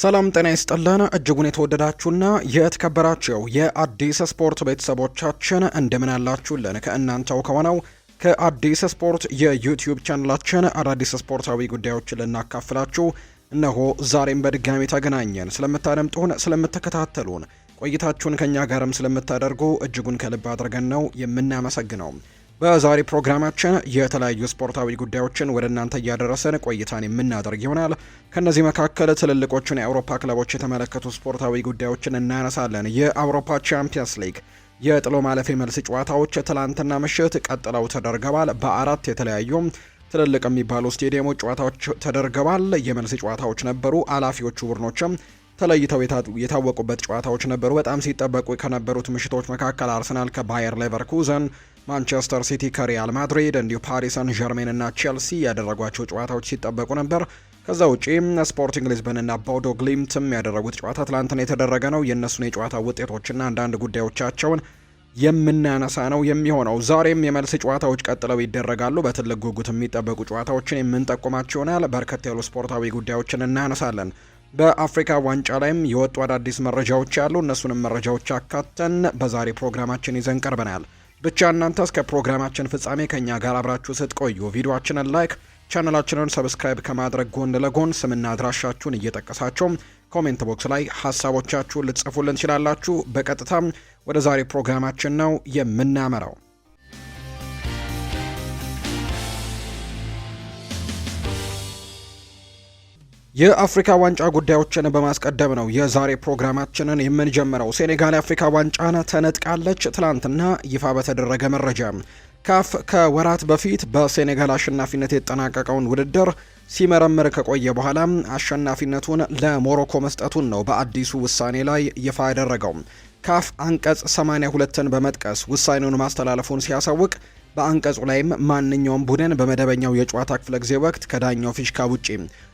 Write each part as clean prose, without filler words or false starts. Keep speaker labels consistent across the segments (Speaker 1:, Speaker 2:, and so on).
Speaker 1: ሰላም ጤና ይስጥልን እጅጉን የተወደዳችሁና የተከበራችሁ የአዲስ ስፖርት ቤተሰቦቻችን እንደምን አላችሁልን? ከእናንተው ከሆነው ከአዲስ ስፖርት የዩቲዩብ ቻናላችን አዳዲስ ስፖርታዊ ጉዳዮችን ልናካፍላችሁ እነሆ ዛሬም በድጋሚ ተገናኘን። ስለምታደምጡን፣ ስለምትከታተሉን፣ ቆይታችሁን ከኛ ጋርም ስለምታደርጉ እጅጉን ከልብ አድርገን ነው የምናመሰግነው። በዛሬ ፕሮግራማችን የተለያዩ ስፖርታዊ ጉዳዮችን ወደ እናንተ እያደረሰን ቆይታን የምናደርግ ይሆናል። ከነዚህ መካከል ትልልቆቹን የአውሮፓ ክለቦች የተመለከቱ ስፖርታዊ ጉዳዮችን እናነሳለን። የአውሮፓ ቻምፒየንስ ሊግ የጥሎ ማለፍ የመልስ ጨዋታዎች ትላንትና ምሽት ቀጥለው ተደርገዋል። በአራት የተለያዩ ትልልቅ የሚባሉ ስቴዲየሞች ጨዋታዎች ተደርገዋል። የመልስ ጨዋታዎች ነበሩ። አላፊዎቹ ቡድኖችም ተለይተው የታወቁበት ጨዋታዎች ነበሩ። በጣም ሲጠበቁ ከነበሩት ምሽቶች መካከል አርሰናል ከባየር ሌቨርኩዘን፣ ማንቸስተር ሲቲ ከሪያል ማድሪድ እንዲሁ ፓሪስ ሰን ዠርሜን እና ቼልሲ ያደረጓቸው ጨዋታዎች ሲጠበቁ ነበር። ከዛ ውጪ ስፖርቲንግ ሊዝበን እና ቦዶ ግሊምትም ያደረጉት ጨዋታ ትላንትና የተደረገ ነው። የእነሱን የጨዋታ ውጤቶችና አንዳንድ ጉዳዮቻቸውን የምናነሳ ነው የሚሆነው። ዛሬም የመልስ ጨዋታዎች ቀጥለው ይደረጋሉ። በትልቅ ጉጉት የሚጠበቁ ጨዋታዎችን የምንጠቁማቸው ይሆናል። በርከት ያሉ ስፖርታዊ ጉዳዮችን እናነሳለን። በአፍሪካ ዋንጫ ላይም የወጡ አዳዲስ መረጃዎች ያሉ እነሱንም መረጃዎች አካተን በዛሬ ፕሮግራማችን ይዘን ቀርበናል። ብቻ እናንተ እስከ ፕሮግራማችን ፍጻሜ ከኛ ጋር አብራችሁ ስትቆዩ ቪዲዮአችንን ላይክ፣ ቻናላችንን ሰብስክራይብ ከማድረግ ጎን ለጎን ስምና አድራሻችሁን እየጠቀሳችሁ ኮሜንት ቦክስ ላይ ሀሳቦቻችሁን ልትጽፉልን ትችላላችሁ። በቀጥታም ወደ ዛሬ ፕሮግራማችን ነው የምናመራው። የአፍሪካ ዋንጫ ጉዳዮችን በማስቀደም ነው የዛሬ ፕሮግራማችንን የምንጀምረው። ሴኔጋል የአፍሪካ ዋንጫን ተነጥቃለች። ትላንትና ይፋ በተደረገ መረጃ ካፍ ከወራት በፊት በሴኔጋል አሸናፊነት የተጠናቀቀውን ውድድር ሲመረምር ከቆየ በኋላ አሸናፊነቱን ለሞሮኮ መስጠቱን ነው በአዲሱ ውሳኔ ላይ ይፋ ያደረገው። ካፍ አንቀጽ 82ን በመጥቀስ ውሳኔውን ማስተላለፉን ሲያሳውቅ በአንቀጹ ላይም ማንኛውም ቡድን በመደበኛው የጨዋታ ክፍለ ጊዜ ወቅት ከዳኛው ፊሽካ ውጪ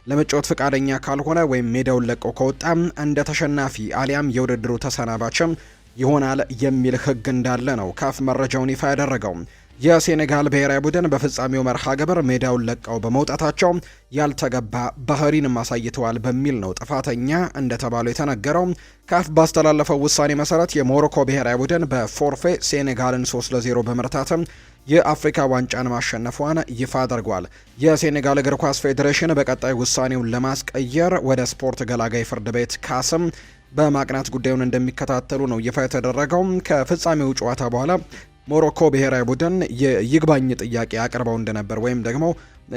Speaker 1: ለመጫወት ፈቃደኛ ካልሆነ ወይም ሜዳውን ለቆ ከወጣ እንደ ተሸናፊ አሊያም የውድድሩ ተሰናባችም ይሆናል የሚል ሕግ እንዳለ ነው ካፍ መረጃውን ይፋ ያደረገው። የሴኔጋል ብሔራዊ ቡድን በፍጻሜው መርሃ ግብር ሜዳውን ለቀው በመውጣታቸው ያልተገባ ባህሪንም አሳይተዋል በሚል ነው ጥፋተኛ እንደተባሉ የተነገረው። ካፍ ባስተላለፈው ውሳኔ መሰረት የሞሮኮ ብሔራዊ ቡድን በፎርፌ ሴኔጋልን 3-0 በመርታትም የአፍሪካ ዋንጫን ማሸነፏን ይፋ አድርጓል። የሴኔጋል እግር ኳስ ፌዴሬሽን በቀጣይ ውሳኔውን ለማስቀየር ወደ ስፖርት ገላጋይ ፍርድ ቤት ካስም በማቅናት ጉዳዩን እንደሚከታተሉ ነው ይፋ የተደረገው። ከፍጻሜው ጨዋታ በኋላ ሞሮኮ ብሔራዊ ቡድን የይግባኝ ጥያቄ አቅርበው እንደነበር ወይም ደግሞ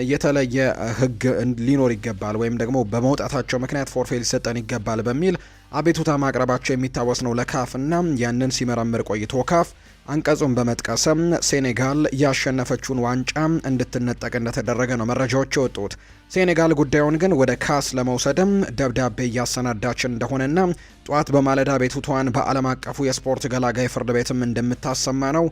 Speaker 1: የተለየ ሕግ ሊኖር ይገባል ወይም ደግሞ በመውጣታቸው ምክንያት ፎርፌ ሊሰጠን ይገባል በሚል አቤቱታ ማቅረባቸው የሚታወስ ነው ለካፍና ያንን ሲመረምር ቆይቶ ካፍ አንቀጹን በመጥቀስም ሴኔጋል ያሸነፈችውን ዋንጫ እንድትነጠቅ እንደተደረገ ነው መረጃዎች የወጡት። ሴኔጋል ጉዳዩን ግን ወደ ካስ ለመውሰድም ደብዳቤ እያሰናዳች እንደሆነና ጧት በማለዳ ቤቱቷን በዓለም አቀፉ የስፖርት ገላጋይ ፍርድ ቤትም እንደምታሰማ ነው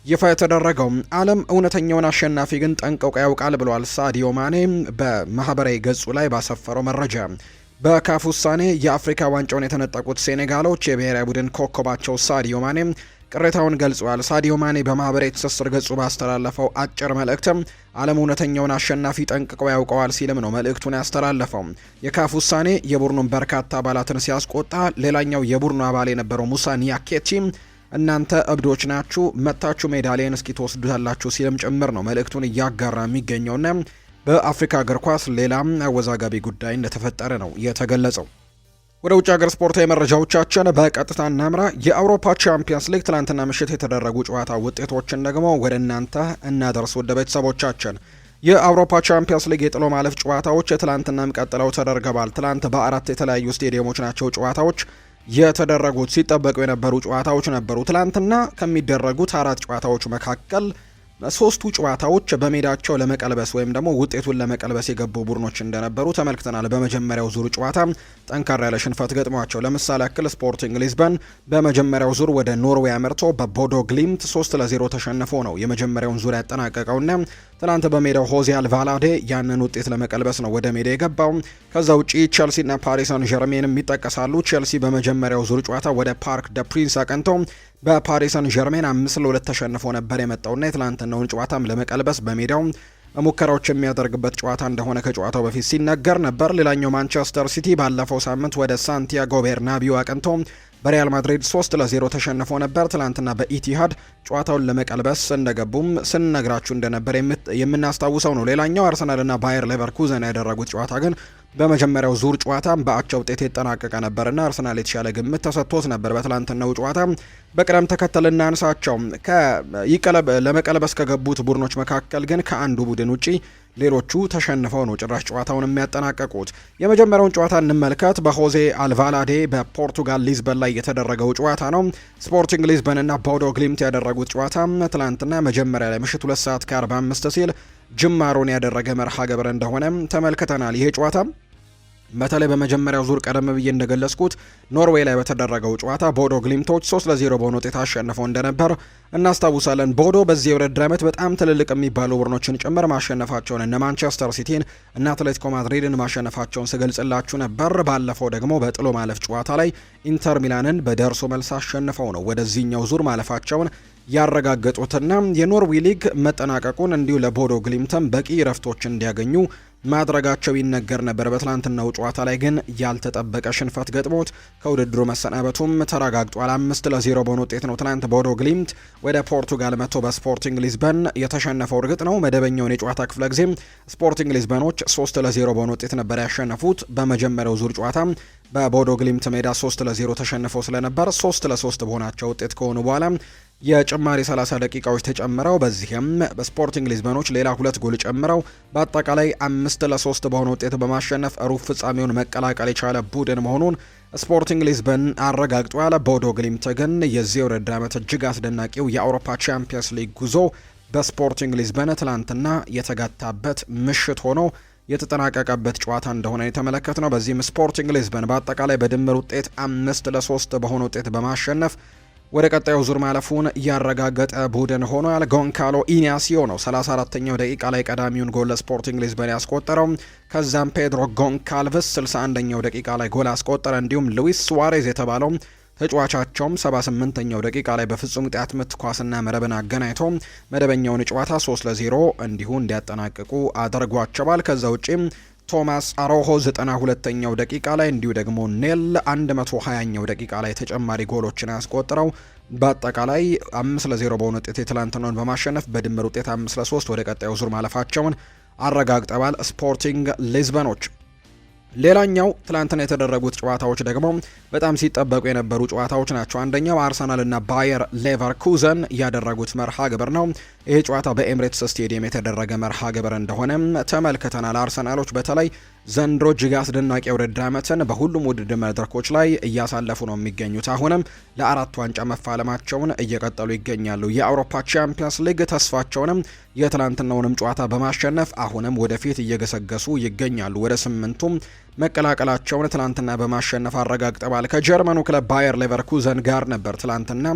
Speaker 1: ይፋ የተደረገው። ዓለም እውነተኛውን አሸናፊ ግን ጠንቅቆ ያውቃል ብሏል ሳዲዮ ማኔ በማህበራዊ ገጹ ላይ ባሰፈረው መረጃ። በካፍ ውሳኔ የአፍሪካ ዋንጫውን የተነጠቁት ሴኔጋሎች የብሔራዊ ቡድን ኮከባቸው ሳዲዮ ማኔ ቅሬታውን ገልጿል። ሳዲዮ ማኔ በማህበራዊ ትስስር ገጹ ባስተላለፈው አጭር መልእክትም ዓለም እውነተኛውን አሸናፊ ጠንቅቆ ያውቀዋል ሲልም ነው መልእክቱን ያስተላለፈው። የካፍ ውሳኔ የቡድኑን በርካታ አባላትን ሲያስቆጣ፣ ሌላኛው የቡድኑ አባል የነበረው ሙሳ ኒያኬቲ እናንተ እብዶች ናችሁ፣ መታችሁ ሜዳሊያን እስኪ ትወስዱታላችሁ ሲልም ጭምር ነው መልእክቱን እያጋራ የሚገኘውና በአፍሪካ እግር ኳስ ሌላም አወዛጋቢ ጉዳይ እንደተፈጠረ ነው የተገለጸው። ወደ ውጭ ሀገር ስፖርታዊ መረጃዎቻችን በቀጥታ እናምራ። የአውሮፓ ቻምፒየንስ ሊግ ትናንትና ምሽት የተደረጉ ጨዋታ ውጤቶችን ደግሞ ወደ እናንተ እናደርስ ወደ ቤተሰቦቻችን። የአውሮፓ ቻምፒየንስ ሊግ የጥሎ ማለፍ ጨዋታዎች ትላንትናም ቀጥለው ተደርገዋል። ትላንት በአራት የተለያዩ ስቴዲየሞች ናቸው ጨዋታዎች የተደረጉት። ሲጠበቁ የነበሩ ጨዋታዎች ነበሩ። ትላንትና ከሚደረጉት አራት ጨዋታዎች መካከል ሶስቱ ጨዋታዎች በሜዳቸው ለመቀልበስ ወይም ደግሞ ውጤቱን ለመቀልበስ የገቡ ቡድኖች እንደነበሩ ተመልክተናል። በመጀመሪያው ዙር ጨዋታ ጠንካራ ያለ ሽንፈት ገጥሟቸው ለምሳሌ ያክል ስፖርቲንግ ሊዝበን በመጀመሪያው ዙር ወደ ኖርዌይ አመርቶ በቦዶ ግሊምት 3-0 ተሸንፎ ነው የመጀመሪያውን ዙር ያጠናቀቀውና ትናንት በሜዳው ሆዜ አልቫላዴ ያንን ውጤት ለመቀልበስ ነው ወደ ሜዳ የገባው። ከዛ ውጪ ቼልሲና ፓሪስ ሰን ዠርሜንም ይጠቀሳሉ። ቼልሲ በመጀመሪያው ዙር ጨዋታ ወደ ፓርክ ደ ፕሪንስ አቀንቶ በፓሪስ ሰን ዠርሜን 5-2 ተሸንፎ ነበር የመጣውና የትላንትናውን ጨዋታም ለመቀልበስ በሜዳው ሙከራዎች የሚያደርግበት ጨዋታ እንደሆነ ከጨዋታው በፊት ሲነገር ነበር። ሌላኛው ማንቸስተር ሲቲ ባለፈው ሳምንት ወደ ሳንቲያጎ ቤርናቢዮ አቅንቶ በሪያል ማድሪድ 3-0 ተሸንፎ ነበር። ትላንትና በኢቲሃድ ጨዋታውን ለመቀልበስ እንደገቡም ስንነግራችሁ እንደነበር የምናስታውሰው ነው። ሌላኛው አርሰናልና ባየር ሌቨርኩዘን ያደረጉት ጨዋታ ግን በመጀመሪያው ዙር ጨዋታ በአቻ ውጤት የተጠናቀቀ ነበርና አርሰናል የተሻለ ግምት ተሰጥቶት ነበር። በትላንትናው ጨዋታ በቅደም ተከተል እናንሳቸው። ለመቀልበስ ከገቡት ቡድኖች መካከል ግን ከአንዱ ቡድን ውጪ ሌሎቹ ተሸንፈው ነው ጭራሽ ጨዋታውን የሚያጠናቀቁት። የመጀመሪያውን ጨዋታ እንመልከት። በሆዜ አልቫላዴ በፖርቱጋል ሊዝበን ላይ የተደረገው ጨዋታ ነው። ስፖርቲንግ ሊዝበንና ቦዶ ግሊምት ያደረጉት ጨዋታ ትላንትና መጀመሪያ ላይ ምሽት 2 ሰዓት ከ45 ሲል ጅማሮን ያደረገ መርሃ ግብር እንደሆነ ተመልክተናል። ይሄ ጨዋታ በተለይ በመጀመሪያው ዙር ቀደም ብዬ እንደገለጽኩት ኖርዌይ ላይ በተደረገው ጨዋታ ቦዶ ግሊምቶች 3-0 በሆነ ውጤት አሸንፈው እንደነበር እናስታውሳለን። ቦዶ በዚህ የውድድር ዓመት በጣም ትልልቅ የሚባሉ ቡድኖችን ጭምር ማሸነፋቸውን እነ ማንቸስተር ሲቲን እና አትሌቲኮ ማድሪድን ማሸነፋቸውን ስገልጽላችሁ ነበር። ባለፈው ደግሞ በጥሎ ማለፍ ጨዋታ ላይ ኢንተር ሚላንን በደርሶ መልስ አሸንፈው ነው ወደዚህኛው ዙር ማለፋቸውን ያረጋገጡትና የኖርዌይ ሊግ መጠናቀቁን እንዲሁ ለቦዶ ግሊምተም በቂ ረፍቶች እንዲያገኙ ማድረጋቸው ይነገር ነበር። በትላንትናው ጨዋታ ላይ ግን ያልተጠበቀ ሽንፈት ገጥሞት ከውድድሩ መሰናበቱም ተረጋግጧል። 5-0 በሆነ ውጤት ነው ትላንት ቦዶ ግሊምት ወደ ፖርቱጋል መጥቶ በስፖርቲንግ ሊዝበን የተሸነፈው። እርግጥ ነው መደበኛውን የጨዋታ ክፍለ ጊዜም ስፖርቲንግ ሊዝበኖች 3-0 በሆነ ውጤት ነበር ያሸነፉት። በመጀመሪያው ዙር ጨዋታ በቦዶ ግሊምት ሜዳ 3-0 ተሸንፈው ስለነበር 3-3 በሆናቸው ውጤት ከሆኑ በኋላ የጭማሪ 30 ደቂቃዎች ተጨምረው በዚህም በስፖርቲንግ ሊዝበኖች ሌላ 2 ጎል ጨምረው በአጠቃላይ 5-3 በሆነ ውጤት በማሸነፍ ሩብ ፍጻሜውን መቀላቀል የቻለ ቡድን መሆኑን ስፖርቲንግ ሊዝበን አረጋግጧል። ቦዶ ግሊምት ግን የዚህ ውድድር ዓመት እጅግ አስደናቂው የአውሮፓ ቻምፒየንስ ሊግ ጉዞ በስፖርቲንግ ሊዝበን ትላንትና የተጋታበት ምሽት ሆኖ የተጠናቀቀበት ጨዋታ እንደሆነ የተመለከትነው። በዚህም ስፖርቲንግ ሊዝበን በአጠቃላይ በድምር ውጤት 5-3 በሆነ ውጤት በማሸነፍ ወደ ቀጣዩ ዙር ማለፉን ያረጋገጠ ቡድን ሆኗል። ጎንካሎ ኢናሲዮ ነው 34ኛው ደቂቃ ላይ ቀዳሚውን ጎል ለስፖርቲንግ ሊዝበን ያስቆጠረው። ከዛም ፔድሮ ጎንካልቭስ 61ኛው ደቂቃ ላይ ጎል አስቆጠረ። እንዲሁም ሉዊስ ሱዋሬዝ የተባለው ተጫዋቻቸውም 78ኛው ደቂቃ ላይ በፍጹም ቅጣት ምት ኳስና መረብን አገናኝቶ መደበኛውን ጨዋታ 3-0 እንዲሁ እንዲያጠናቅቁ አድርጓቸዋል። ከዛ ውጪም ቶማስ አሮሆ 92ኛው ደቂቃ ላይ እንዲሁ ደግሞ ኔል 120ኛው ደቂቃ ላይ ተጨማሪ ጎሎችን ያስቆጥረው በአጠቃላይ 5-0 በሆነ ውጤት የትላንትናውን በማሸነፍ በድምር ውጤት 5-3 ወደ ቀጣዩ ዙር ማለፋቸውን አረጋግጠዋል ስፖርቲንግ ሊዝበኖች። ሌላኛው ትላንትና የተደረጉት ጨዋታዎች ደግሞ በጣም ሲጠበቁ የነበሩ ጨዋታዎች ናቸው። አንደኛው አርሰናል እና ባየር ሌቨርኩዘን ያደረጉት መርሃ ግብር ነው። ይህ ጨዋታ በኤምሬትስ ስቴዲየም የተደረገ መርሃ ግብር እንደሆነም ተመልክተናል። አርሰናሎች በተለይ ዘንድሮ እጅግ አስደናቂ የውድድር ዓመትን በሁሉም ውድድር መድረኮች ላይ እያሳለፉ ነው የሚገኙት። አሁንም ለ4 ዋንጫ መፋለማቸውን እየቀጠሉ ይገኛሉ። የአውሮፓ ቻምፒየንስ ሊግ ተስፋቸውንም የትላንትናውንም ጨዋታ በማሸነፍ አሁንም ወደፊት እየገሰገሱ ይገኛሉ። ወደ 8ቱም መቀላቀላቸውን ትላንትና በማሸነፍ አረጋግጠዋል። ከጀርመኑ ክለብ ባየር ሌቨርኩዘን ጋር ነበር ትላንትና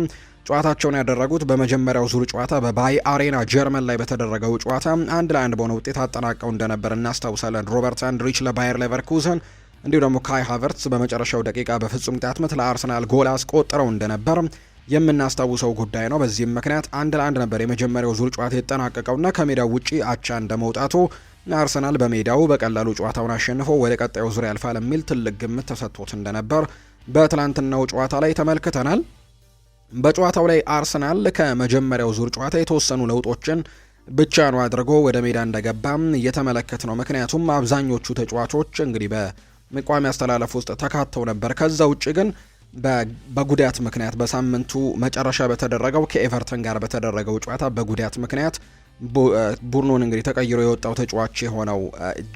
Speaker 1: ጨዋታቸውን ያደረጉት። በመጀመሪያው ዙር ጨዋታ በባይ አሬና ጀርመን ላይ በተደረገው ጨዋታ 1-1 በሆነ ውጤት አጠናቀው እንደነበር እናስታውሳለን። ሮበርት አንድሪች ለባየር ሌቨርኩዘን እንዲሁ ደግሞ ካይ ሃቨርትስ በመጨረሻው ደቂቃ በፍጹም ቅጣት ምት ለአርሰናል ጎል አስቆጥረው እንደነበር የምናስታውሰው ጉዳይ ነው። በዚህም ምክንያት 1-1 ነበር የመጀመሪያው ዙር ጨዋታ የተጠናቀቀውና ከሜዳው ውጪ አቻ እንደመውጣቱ አርሰናል በሜዳው በቀላሉ ጨዋታውን አሸንፎ ወደ ቀጣዩ ዙር ያልፋል የሚል ትልቅ ግምት ተሰጥቶት እንደነበር በትላንትናው ጨዋታ ላይ ተመልክተናል። በጨዋታው ላይ አርሰናል ከመጀመሪያው ዙር ጨዋታ የተወሰኑ ለውጦችን ብቻ ነው አድርጎ ወደ ሜዳ እንደገባም እየተመለከት ነው። ምክንያቱም አብዛኞቹ ተጫዋቾች እንግዲህ በቋሚ አስተላለፍ ውስጥ ተካተው ነበር። ከዛ ውጭ ግን በጉዳት ምክንያት በሳምንቱ መጨረሻ በተደረገው ከኤቨርተን ጋር በተደረገው ጨዋታ በጉዳት ምክንያት ቡድኑን እንግዲህ ተቀይሮ የወጣው ተጫዋች የሆነው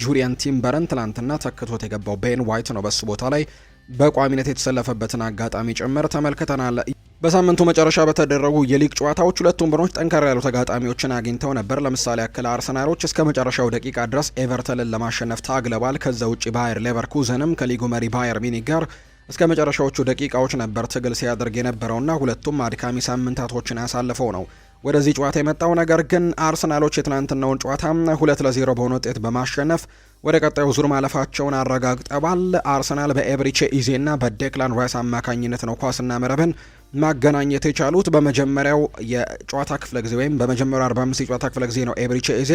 Speaker 1: ጁሪያን ቲምበርን ትላንትና ተክቶት የገባው ቤን ዋይት ነው በሱ ቦታ ላይ በቋሚነት የተሰለፈበትን አጋጣሚ ጭምር ተመልክተናል። በሳምንቱ መጨረሻ በተደረጉ የሊግ ጨዋታዎች ሁለቱም ቡድኖች ጠንከር ያሉ ተጋጣሚዎችን አግኝተው ነበር። ለምሳሌ ያክል አርሰናሎች እስከ መጨረሻው ደቂቃ ድረስ ኤቨርተንን ለማሸነፍ ታግለዋል። ከዛ ውጪ ባየር ሌቨርኩዘንም ከሊጉ መሪ ባየር ሚኒክ ጋር እስከ መጨረሻዎቹ ደቂቃዎች ነበር ትግል ሲያደርግ የነበረውና ሁለቱም አድካሚ ሳምንታቶችን አሳልፈው ነው ወደዚህ ጨዋታ የመጣው። ነገር ግን አርሰናሎች የትናንትናውን ጨዋታ 2-0 በሆነ ውጤት በማሸነፍ ወደ ቀጣዩ ዙር ማለፋቸውን አረጋግጠዋል። አርሰናል በኤብሪቼ ኢዜና በዴክላን ራይስ አማካኝነት ነው ኳስና መረብን ማገናኘት የቻሉት። በመጀመሪያው የጨዋታ ክፍለ ጊዜ ወይም በመጀመሪያው 45 የጨዋታ ክፍለ ጊዜ ነው ኤብሪቼ ኢዜ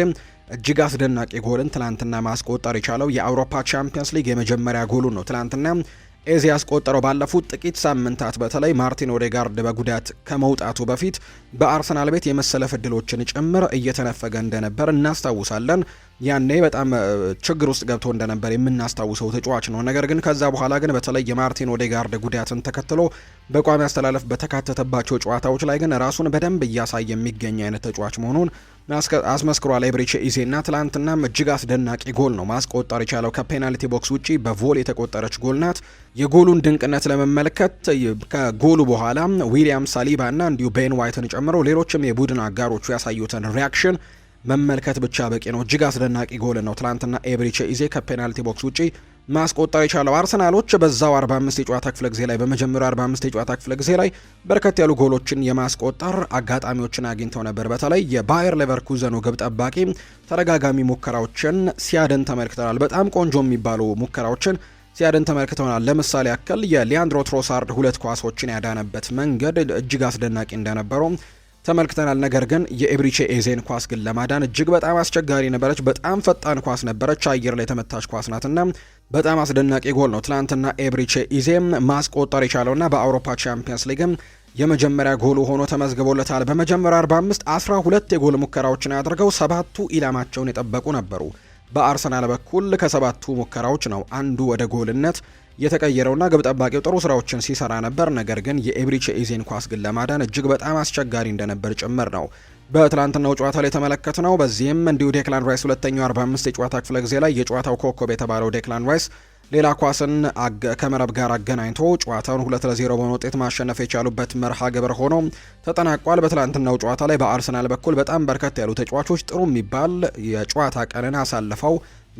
Speaker 1: እጅግ አስደናቂ ጎልን ትላንትና ማስቆጠር የቻለው። የአውሮፓ ቻምፒየንስ ሊግ የመጀመሪያ ጎሉን ነው ትላንትና ኤዜ ያስቆጠረው። ባለፉት ጥቂት ሳምንታት በተለይ ማርቲን ኦዴጋርድ በጉዳት ከመውጣቱ በፊት በአርሰናል ቤት የመሰለፍ እድሎችን ጭምር እየተነፈገ እንደነበር እናስታውሳለን። ያኔ በጣም ችግር ውስጥ ገብቶ እንደነበር የምናስታውሰው ተጫዋች ነው። ነገር ግን ከዛ በኋላ ግን በተለይ የማርቲን ኦዴጋርድ ጉዳትን ተከትሎ በቋሚ አስተላለፍ በተካተተባቸው ጨዋታዎች ላይ ግን ራሱን በደንብ እያሳየ የሚገኝ አይነት ተጫዋች መሆኑን አስመስክሯል። ኤብሪቼ ኢዜና ትላንትናም እጅግ አስደናቂ ጎል ነው ማስቆጠር የቻለው። ከፔናልቲ ቦክስ ውጪ በቮል የተቆጠረች ጎል ናት። የጎሉን ድንቅነት ለመመልከት ከጎሉ በኋላ ዊሊያም ሳሊባ እና እንዲሁ ቤን ዋይትን ጨምሮ ሌሎችም የቡድን አጋሮቹ ያሳዩትን ሪያክሽን መመልከት ብቻ በቂ ነው። እጅግ አስደናቂ ጎል ነው ትላንትና ኤብሪቼ ኢዜ ከፔናልቲ ቦክስ ውጪ ማስቆጠር የቻለው። አርሰናሎች በዛው 45 የጨዋታ ክፍለ ጊዜ ላይ በመጀመሪያው 45 የጨዋታ ክፍለ ጊዜ ላይ በርከት ያሉ ጎሎችን የማስቆጠር አጋጣሚዎችን አግኝተው ነበር። በተለይ የባየር ሌቨርኩዘኑ ግብ ጠባቂ ተደጋጋሚ ሙከራዎችን ሲያድን ተመልክተናል። በጣም ቆንጆ የሚባሉ ሙከራዎችን ሲያድን ተመልክተናል። ለምሳሌ ያክል የሊያንድሮ ትሮሳርድ 2 ኳሶችን ያዳነበት መንገድ እጅግ አስደናቂ እንደነበረው ተመልክተናል። ነገር ግን የኤብሪቼ ኢዜን ኳስ ግን ለማዳን እጅግ በጣም አስቸጋሪ ነበረች። በጣም ፈጣን ኳስ ነበረች። አየር ላይ የተመታች ኳስ ናትና በጣም አስደናቂ ጎል ነው ትላንትና ኤብሪቼ ኢዜም ማስቆጠር የቻለውና በአውሮፓ ቻምፒየንስ ሊግም የመጀመሪያ ጎሉ ሆኖ ተመዝግቦለታል። በመጀመሪያ 45 12 የጎል ሙከራዎችን አድርገው 7ቱ ኢላማቸውን የጠበቁ ነበሩ። በአርሰናል በኩል ከ7ቱ ሙከራዎች ነው አንዱ ወደ ጎልነት የተቀየረውና ግብ ጠባቂው ጥሩ ስራዎችን ሲሰራ ነበር። ነገር ግን የኤብሪቼ ኢዜን ኳስ ግን ለማዳን እጅግ በጣም አስቸጋሪ እንደነበር ጭምር ነው በትላንትናው ጨዋታ ላይ የተመለከትነው። በዚህም እንዲሁ ዴክላን ራይስ ሁለተኛው 45 የጨዋታ ክፍለ ጊዜ ላይ የጨዋታው ኮከብ የተባለው ዴክላን ራይስ ሌላ ኳስን ከመረብ ጋር አገናኝቶ ጨዋታውን 2-0 በሆነ ውጤት ማሸነፍ የቻሉበት መርሃ ግብር ሆኖ ተጠናቋል። በትላንትናው ጨዋታ ላይ በአርሰናል በኩል በጣም በርከት ያሉ ተጫዋቾች ጥሩ የሚባል የጨዋታ ቀንን አሳልፈው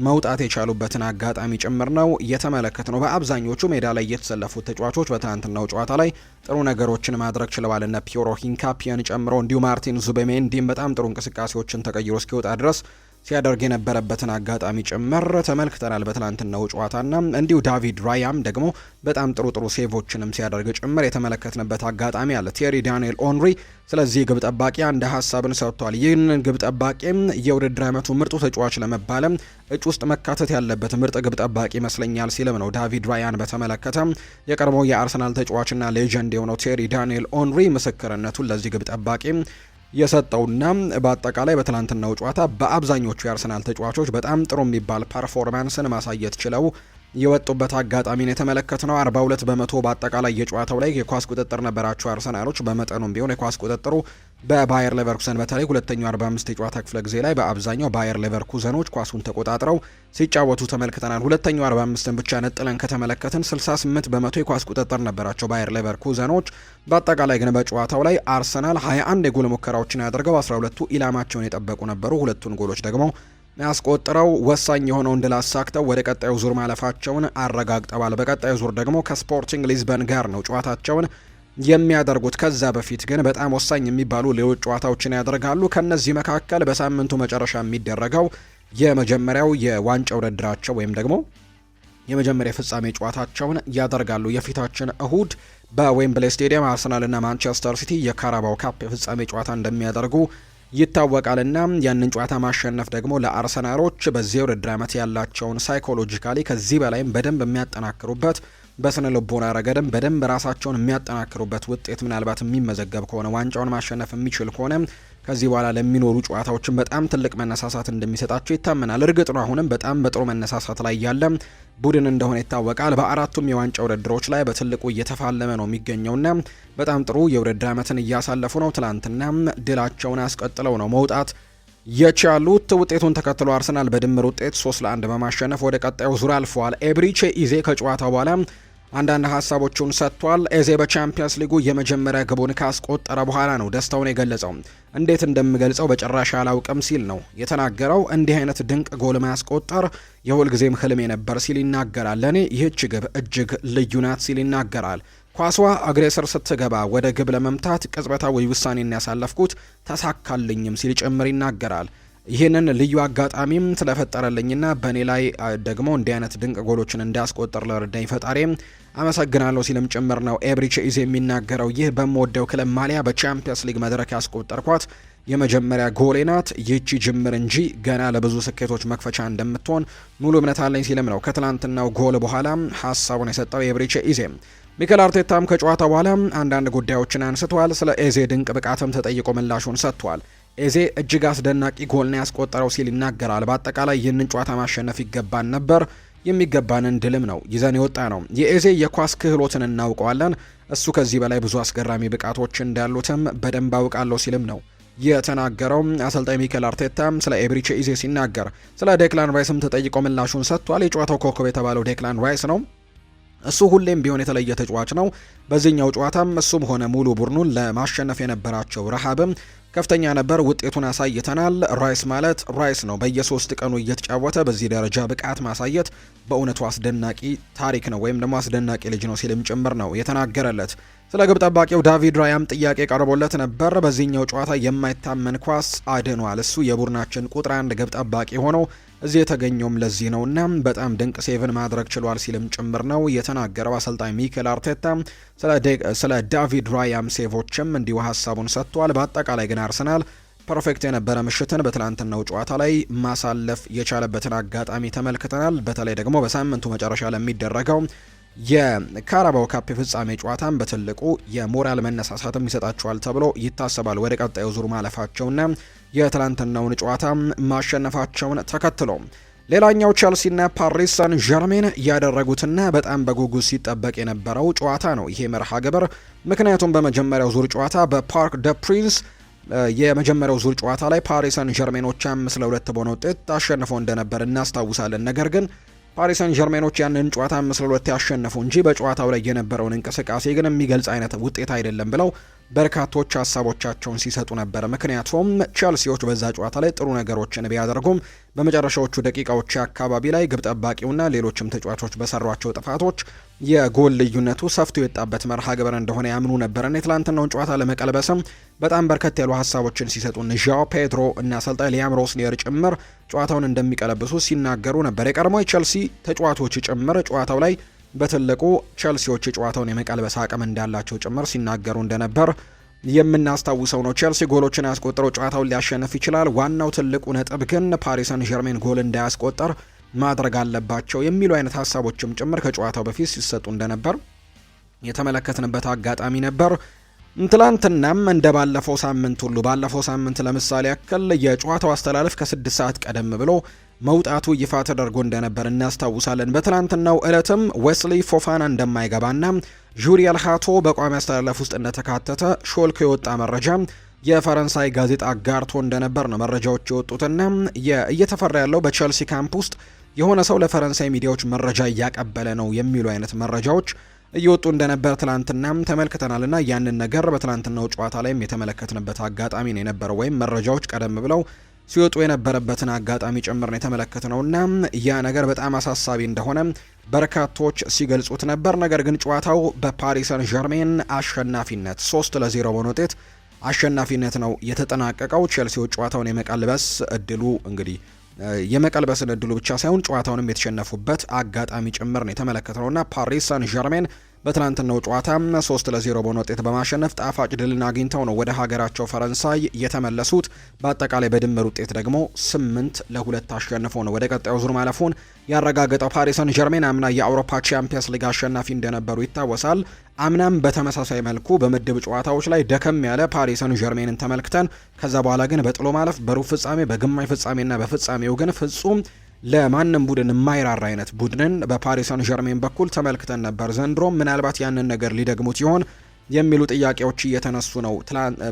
Speaker 1: መውጣት የቻሉበትን አጋጣሚ ጭምር ነው የተመለከት ነው። በአብዛኞቹ ሜዳ ላይ የተሰለፉት ተጫዋቾች በትናንትናው ጨዋታ ላይ ጥሩ ነገሮችን ማድረግ ችለዋል። እነ ፒዮሮ ሂንካፒያን ጨምሮ እንዲሁ ማርቲን ዙቤሜንዲም በጣም ጥሩ እንቅስቃሴዎችን ተቀይሮ እስኪወጣ ድረስ ሲያደርግ የነበረበትን አጋጣሚ ጭምር ተመልክተናል በትላንትናው ጨዋታና እንዲሁ ዳቪድ ራያም ደግሞ በጣም ጥሩ ሴቮችንም ሲያደርግ ጭምር የተመለከትንበት አጋጣሚ አለ። ቴሪ ዳንኤል ኦንሪ ስለዚህ ግብ ጠባቂ አንድ ሀሳብን ሰጥቷል። ይህንን ግብ ጠባቂም የውድድር ዓመቱ ምርጡ ተጫዋች ለመባለም እጩ ውስጥ መካተት ያለበት ምርጥ ግብ ጠባቂ ይመስለኛል ሲልም ነው ዳቪድ ራያን በተመለከተ የቀድሞ የአርሰናል ተጫዋችና ሌጀንድ የሆነው ቴሪ ዳንኤል ኦንሪ ምስክርነቱን ለዚህ ግብ ጠባቂ የሰጠውና በአጠቃላይ በትላንትናው ጨዋታ በአብዛኞቹ የአርሰናል ተጫዋቾች በጣም ጥሩ የሚባል ፐርፎርማንስን ማሳየት ችለው የወጡበት አጋጣሚን የተመለከትነው። 42 በመቶ በአጠቃላይ የጨዋታው ላይ የኳስ ቁጥጥር ነበራቸው አርሰናሎች። በመጠኑም ቢሆን የኳስ ቁጥጥሩ በባየር ሌቨርኩዘን በተለይ ሁለተኛው 45 የጨዋታ ክፍለ ጊዜ ላይ በአብዛኛው ባየር ሌቨርኩዘኖች ኳሱን ተቆጣጥረው ሲጫወቱ ተመልክተናል። ሁለተኛው 45ን ብቻ ነጥለን ከተመለከትን 68 በመቶ የኳስ ቁጥጥር ነበራቸው ባየር ሌቨርኩዘኖች። በአጠቃላይ ግን በጨዋታው ላይ አርሰናል 21 የጎል ሙከራዎችን ያደርገው 12ቱ ኢላማቸውን የጠበቁ ነበሩ። ሁለቱን ጎሎች ደግሞ ያስቆጥረው ወሳኝ የሆነውን ድል አሳክተው ወደ ቀጣዩ ዙር ማለፋቸውን አረጋግጠዋል። በቀጣዩ ዙር ደግሞ ከስፖርቲንግ ሊዝበን ጋር ነው ጨዋታቸውን የሚያደርጉት። ከዛ በፊት ግን በጣም ወሳኝ የሚባሉ ሌሎች ጨዋታዎችን ያደርጋሉ። ከነዚህ መካከል በሳምንቱ መጨረሻ የሚደረገው የመጀመሪያው የዋንጫ ውድድራቸው ወይም ደግሞ የመጀመሪያ ፍጻሜ ጨዋታቸውን ያደርጋሉ። የፊታችን እሁድ በዌምብሌይ ስቴዲየም አርሰናልና ማንቸስተር ሲቲ የካራባው ካፕ የፍጻሜ ጨዋታ እንደሚያደርጉ ይታወቃልና ያንን ጨዋታ ማሸነፍ ደግሞ ለአርሰናሎች በዚህ ውድድር ዓመት ያላቸውን ሳይኮሎጂካሊ ከዚህ በላይም በደንብ የሚያጠናክሩበት በስነ ልቦና ረገድም በደንብ ራሳቸውን የሚያጠናክሩበት ውጤት ምናልባት የሚመዘገብ ከሆነ ዋንጫውን ማሸነፍ የሚችል ከሆነ ከዚህ በኋላ ለሚኖሩ ጨዋታዎችን በጣም ትልቅ መነሳሳት እንደሚሰጣቸው ይታመናል። እርግጥ ነው አሁንም በጣም በጥሩ መነሳሳት ላይ ያለ ቡድን እንደሆነ ይታወቃል። በአራቱም የዋንጫ ውድድሮች ላይ በትልቁ እየተፋለመ ነው የሚገኘውና በጣም ጥሩ የውድድር ዓመትን እያሳለፉ ነው። ትላንትና ድላቸውን አስቀጥለው ነው መውጣት የቻሉት። ውጤቱን ተከትሎ አርሰናል በድምር ውጤት 3-1 በማሸነፍ ወደ ቀጣዩ ዙር አልፈዋል። ኤብሪቼ ኢዜ ከጨዋታው በኋላ አንዳንድ ሀሳቦቹን ሰጥቷል። ኤዜ በቻምፒየንስ ሊጉ የመጀመሪያ ግቡን ካስቆጠረ በኋላ ነው ደስታውን የገለጸው። እንዴት እንደምገልጸው በጭራሽ አላውቅም ሲል ነው የተናገረው። እንዲህ አይነት ድንቅ ጎል ማስቆጠር የሁልጊዜም ህልሜ ነበር ሲል ይናገራል። ለእኔ ይህች ግብ እጅግ ልዩ ናት ሲል ይናገራል። ኳሷ እግሬ ስር ስትገባ ወደ ግብ ለመምታት ቅጽበታዊ ውሳኔን ያሳለፍኩት ተሳካልኝም ሲል ጭምር ይናገራል። ይህንን ልዩ አጋጣሚም ስለፈጠረልኝና በእኔ ላይ ደግሞ እንዲህ አይነት ድንቅ ጎሎችን እንዳስቆጠር ለረዳኝ ፈጣሪም አመሰግናለሁ ሲልም ጭምር ነው ኤብሪቼ ኢዜ የሚናገረው። ይህ በምወደው ክለብ ማሊያ በቻምፒየንስ ሊግ መድረክ ያስቆጠርኳት የመጀመሪያ ጎሌ ናት። ይህቺ ጅምር እንጂ ገና ለብዙ ስኬቶች መክፈቻ እንደምትሆን ሙሉ እምነት አለኝ ሲልም ነው ከትላንትናው ጎል በኋላ ሀሳቡን የሰጠው ኤብሪቼ ኢዜ። ሚኬል አርቴታም ከጨዋታ በኋላ አንዳንድ ጉዳዮችን አንስቷል። ስለ ኤዜ ድንቅ ብቃትም ተጠይቆ ምላሹን ሰጥቷል። ኤዜ እጅግ አስደናቂ ጎል ነው ያስቆጠረው ሲል ይናገራል። በአጠቃላይ ይህንን ጨዋታ ማሸነፍ ይገባን ነበር፣ የሚገባንን ድልም ነው ይዘን የወጣ ነው። የኤዜ የኳስ ክህሎትን እናውቀዋለን። እሱ ከዚህ በላይ ብዙ አስገራሚ ብቃቶች እንዳሉትም በደንብ አውቃለሁ ሲልም ነው የተናገረው። አሰልጣኝ ሚኬል አርቴታም ስለ ኤብሪቼ ኢዜ ሲናገር ስለ ዴክላን ራይስም ተጠይቆ ምላሹን ሰጥቷል። የጨዋታው ኮከብ የተባለው ዴክላን ራይስ ነው። እሱ ሁሌም ቢሆን የተለየ ተጫዋች ነው። በዚህኛው ጨዋታም እሱም ሆነ ሙሉ ቡድኑን ለማሸነፍ የነበራቸው ረሃብም ከፍተኛ ነበር። ውጤቱን አሳይተናል። ራይስ ማለት ራይስ ነው። በየ3 ቀኑ እየተጫወተ በዚህ ደረጃ ብቃት ማሳየት በእውነቱ አስደናቂ ታሪክ ነው ወይም ደግሞ አስደናቂ ልጅ ነው ሲልም ጭምር ነው የተናገረለት። ስለ ግብ ጠባቂው ዳቪድ ራያም ጥያቄ ቀርቦለት ነበር። በዚህኛው ጨዋታ የማይታመን ኳስ አድኗል። እሱ የቡድናችን ቁጥር 1 ግብ ጠባቂ ሆኖ እዚህ የተገኘውም ለዚህ ነውና በጣም ድንቅ ሴቭን ማድረግ ችሏል ሲልም ጭምር ነው የተናገረው። አሰልጣኝ ሚኬል አርቴታ ስለ ዳቪድ ራያም ሴቮችም እንዲሁ ሀሳቡን ሰጥቷል። በአጠቃላይ ግን አርሰናል ፐርፌክት የነበረ ምሽትን በትላንትናው ጨዋታ ላይ ማሳለፍ የቻለበትን አጋጣሚ ተመልክተናል። በተለይ ደግሞ በሳምንቱ መጨረሻ ለሚደረገው የካራባው ካፕ ፍጻሜ ጨዋታን በትልቁ የሞራል መነሳሳትም ይሰጣቸዋል ተብሎ ይታሰባል። ወደ ቀጣዩ ዙር ማለፋቸውና የትላንትናውን ጨዋታ ማሸነፋቸውን ተከትሎ ሌላኛው ቸልሲና ፓሪስ ሳን ዠርሜን ያደረጉትና በጣም በጉጉት ሲጠበቅ የነበረው ጨዋታ ነው ይሄ መርሃ ግብር። ምክንያቱም በመጀመሪያው ዙር ጨዋታ በፓርክ ደ ፕሪንስ የመጀመሪያው ዙር ጨዋታ ላይ ፓሪስ ሳን ዠርሜኖች 5-2 በሆነ ውጤት አሸንፈው እንደነበር እናስታውሳለን። ነገር ግን ፓሪስ ሳን ዠርሜኖች ያንን ጨዋታ 5-2 ያሸነፉ እንጂ በጨዋታው ላይ የነበረውን እንቅስቃሴ ግን የሚገልጽ አይነት ውጤት አይደለም ብለው በርካቶች ሀሳቦቻቸውን ሲሰጡ ነበር። ምክንያቱም ቸልሲዎች በዛ ጨዋታ ላይ ጥሩ ነገሮችን ቢያደርጉም በመጨረሻዎቹ ደቂቃዎች አካባቢ ላይ ግብ ጠባቂውና ሌሎችም ተጫዋቾች በሰሯቸው ጥፋቶች የጎል ልዩነቱ ሰፍቶ የወጣበት መርሃ ግብር እንደሆነ ያምኑ ነበርና የትላንትናውን ጨዋታ ለመቀልበስም በጣም በርከት ያሉ ሀሳቦችን ሲሰጡ ዣኦ ፔድሮ እና አሰልጣኝ ሊያም ሮስኒየር ጭምር ጨዋታውን እንደሚቀለብሱ ሲናገሩ ነበር። የቀድሞ ቸልሲ ተጫዋቾች ጭምር ጨዋታው ላይ በትልቁ ቸልሲዎች ጨዋታውን የመቀልበስ አቅም እንዳላቸው ጭምር ሲናገሩ እንደነበር የምናስታውሰው ነው። ቸልሲ ጎሎችን ያስቆጠረው ጨዋታውን ሊያሸንፍ ይችላል። ዋናው ትልቁ ነጥብ ግን ፓሪስ ሰን ዠርሜን ጎል እንዳያስቆጠር ማድረግ አለባቸው የሚሉ አይነት ሀሳቦችም ጭምር ከጨዋታው በፊት ሲሰጡ እንደነበር የተመለከትንበት አጋጣሚ ነበር። ትላንትናም እንደ ባለፈው ሳምንት ሁሉ ባለፈው ሳምንት ለምሳሌ ያክል የጨዋታው አስተላለፍ ከ6 ሰዓት ቀደም ብሎ መውጣቱ ይፋ ተደርጎ እንደነበር እናስታውሳለን። በትላንትናው ዕለትም ዌስሊ ፎፋና እንደማይገባና ዡሪየል ሃቶ በቋሚ አስተላለፍ ውስጥ እንደተካተተ ሾልኮ የወጣ መረጃ የፈረንሳይ ጋዜጣ ጋርቶ እንደነበር ነው መረጃዎች የወጡትና እየተፈራ ያለው በቸልሲ ካምፕ ውስጥ የሆነ ሰው ለፈረንሳይ ሚዲያዎች መረጃ እያቀበለ ነው የሚሉ አይነት መረጃዎች እየወጡ እንደነበር ትላንትናም ተመልክተናልና ያንን ነገር በትላንትናው ጨዋታ ላይም የተመለከትንበት አጋጣሚ ነው የነበረው። ወይም መረጃዎች ቀደም ብለው ሲወጡ የነበረበትን አጋጣሚ ጭምር ነው የተመለከትነውና ያ ነገር በጣም አሳሳቢ እንደሆነ በርካቶች ሲገልጹት ነበር። ነገር ግን ጨዋታው በፓሪስ ሰን ዠርሜን አሸናፊነት 3-0 በሆነ ውጤት አሸናፊነት ነው የተጠናቀቀው። ቼልሲዎች ጨዋታውን የመቀልበስ እድሉ እንግዲህ የመቀልበስን እድሉ ብቻ ሳይሆን ጨዋታውንም የተሸነፉበት አጋጣሚ ጭምር ነው የተመለከትነውና ፓሪስ ሳን ዠርሜን በትናንትናው ጨዋታ 3-0 በሆነ ውጤት በማሸነፍ ጣፋጭ ድልን አግኝተው ነው ወደ ሀገራቸው ፈረንሳይ የተመለሱት። በአጠቃላይ በድምር ውጤት ደግሞ 8-2 አሸንፈው ነው ወደ ቀጣዩ ዙር ማለፉን ያረጋገጠው። ፓሪስ ሰን ዠርሜን አምና የአውሮፓ ቻምፒየንስ ሊግ አሸናፊ እንደነበሩ ይታወሳል። አምናም በተመሳሳይ መልኩ በምድብ ጨዋታዎች ላይ ደከም ያለ ፓሪስ ሰን ዠርሜንን ተመልክተን ከዛ በኋላ ግን በጥሎ ማለፍ፣ በሩብ ፍጻሜ፣ በግማሽ ፍጻሜና በፍጻሜው ግን ፍጹም ለማንም ቡድን የማይራራ አይነት ቡድንን በፓሪስ ሰን ዠርሜን በኩል ተመልክተን ነበር። ዘንድሮም ምናልባት ያንን ነገር ሊደግሙት ይሆን የሚሉ ጥያቄዎች እየተነሱ ነው።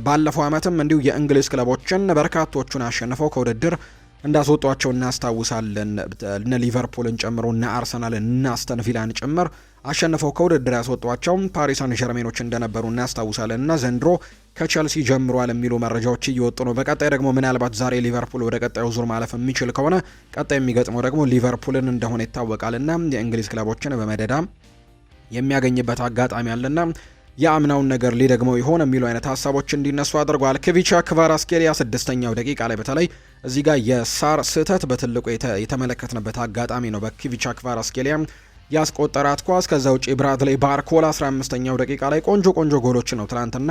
Speaker 1: ባለፈው ዓመትም እንዲሁ የእንግሊዝ ክለቦችን በርካቶቹን አሸንፈው ከውድድር እንዳስወጧቸው እናስታውሳለን። እነ ሊቨርፑልን ጨምሮ እነ አርሰናልን እነ አስተን ቪላን ጭምር አሸንፈው ከውድድር ያስወጧቸው ፓሪስ ሰን ዠርሜኖች እንደነበሩ እናስታውሳለን እና ዘንድሮ ከቸልሲ ጀምሯል የሚሉ መረጃዎች እየወጡ ነው። በቀጣይ ደግሞ ምናልባት ዛሬ ሊቨርፑል ወደ ቀጣዩ ዙር ማለፍ የሚችል ከሆነ ቀጣይ የሚገጥመው ደግሞ ሊቨርፑልን እንደሆነ ይታወቃል እና የእንግሊዝ ክለቦችን በመደዳ የሚያገኝበት አጋጣሚ አለና የአምናውን ነገር ሊደግመው ይሆን የሚሉ አይነት ሀሳቦች እንዲነሱ አድርጓል። ክቪቻ ክቫራትስኬሊያ 6ኛው ደቂቃ ላይ በተለይ እዚህ ጋር የሳር ስህተት በትልቁ የተመለከትንበት አጋጣሚ ነው። በክቪቻ ክቫራትስኬሊያ ያስቆጠራት ኳስ። ከዛ ውጪ ብራድሌ ባርኮላ 15ኛው ደቂቃ ላይ ቆንጆ ጎሎች ነው ትናንትና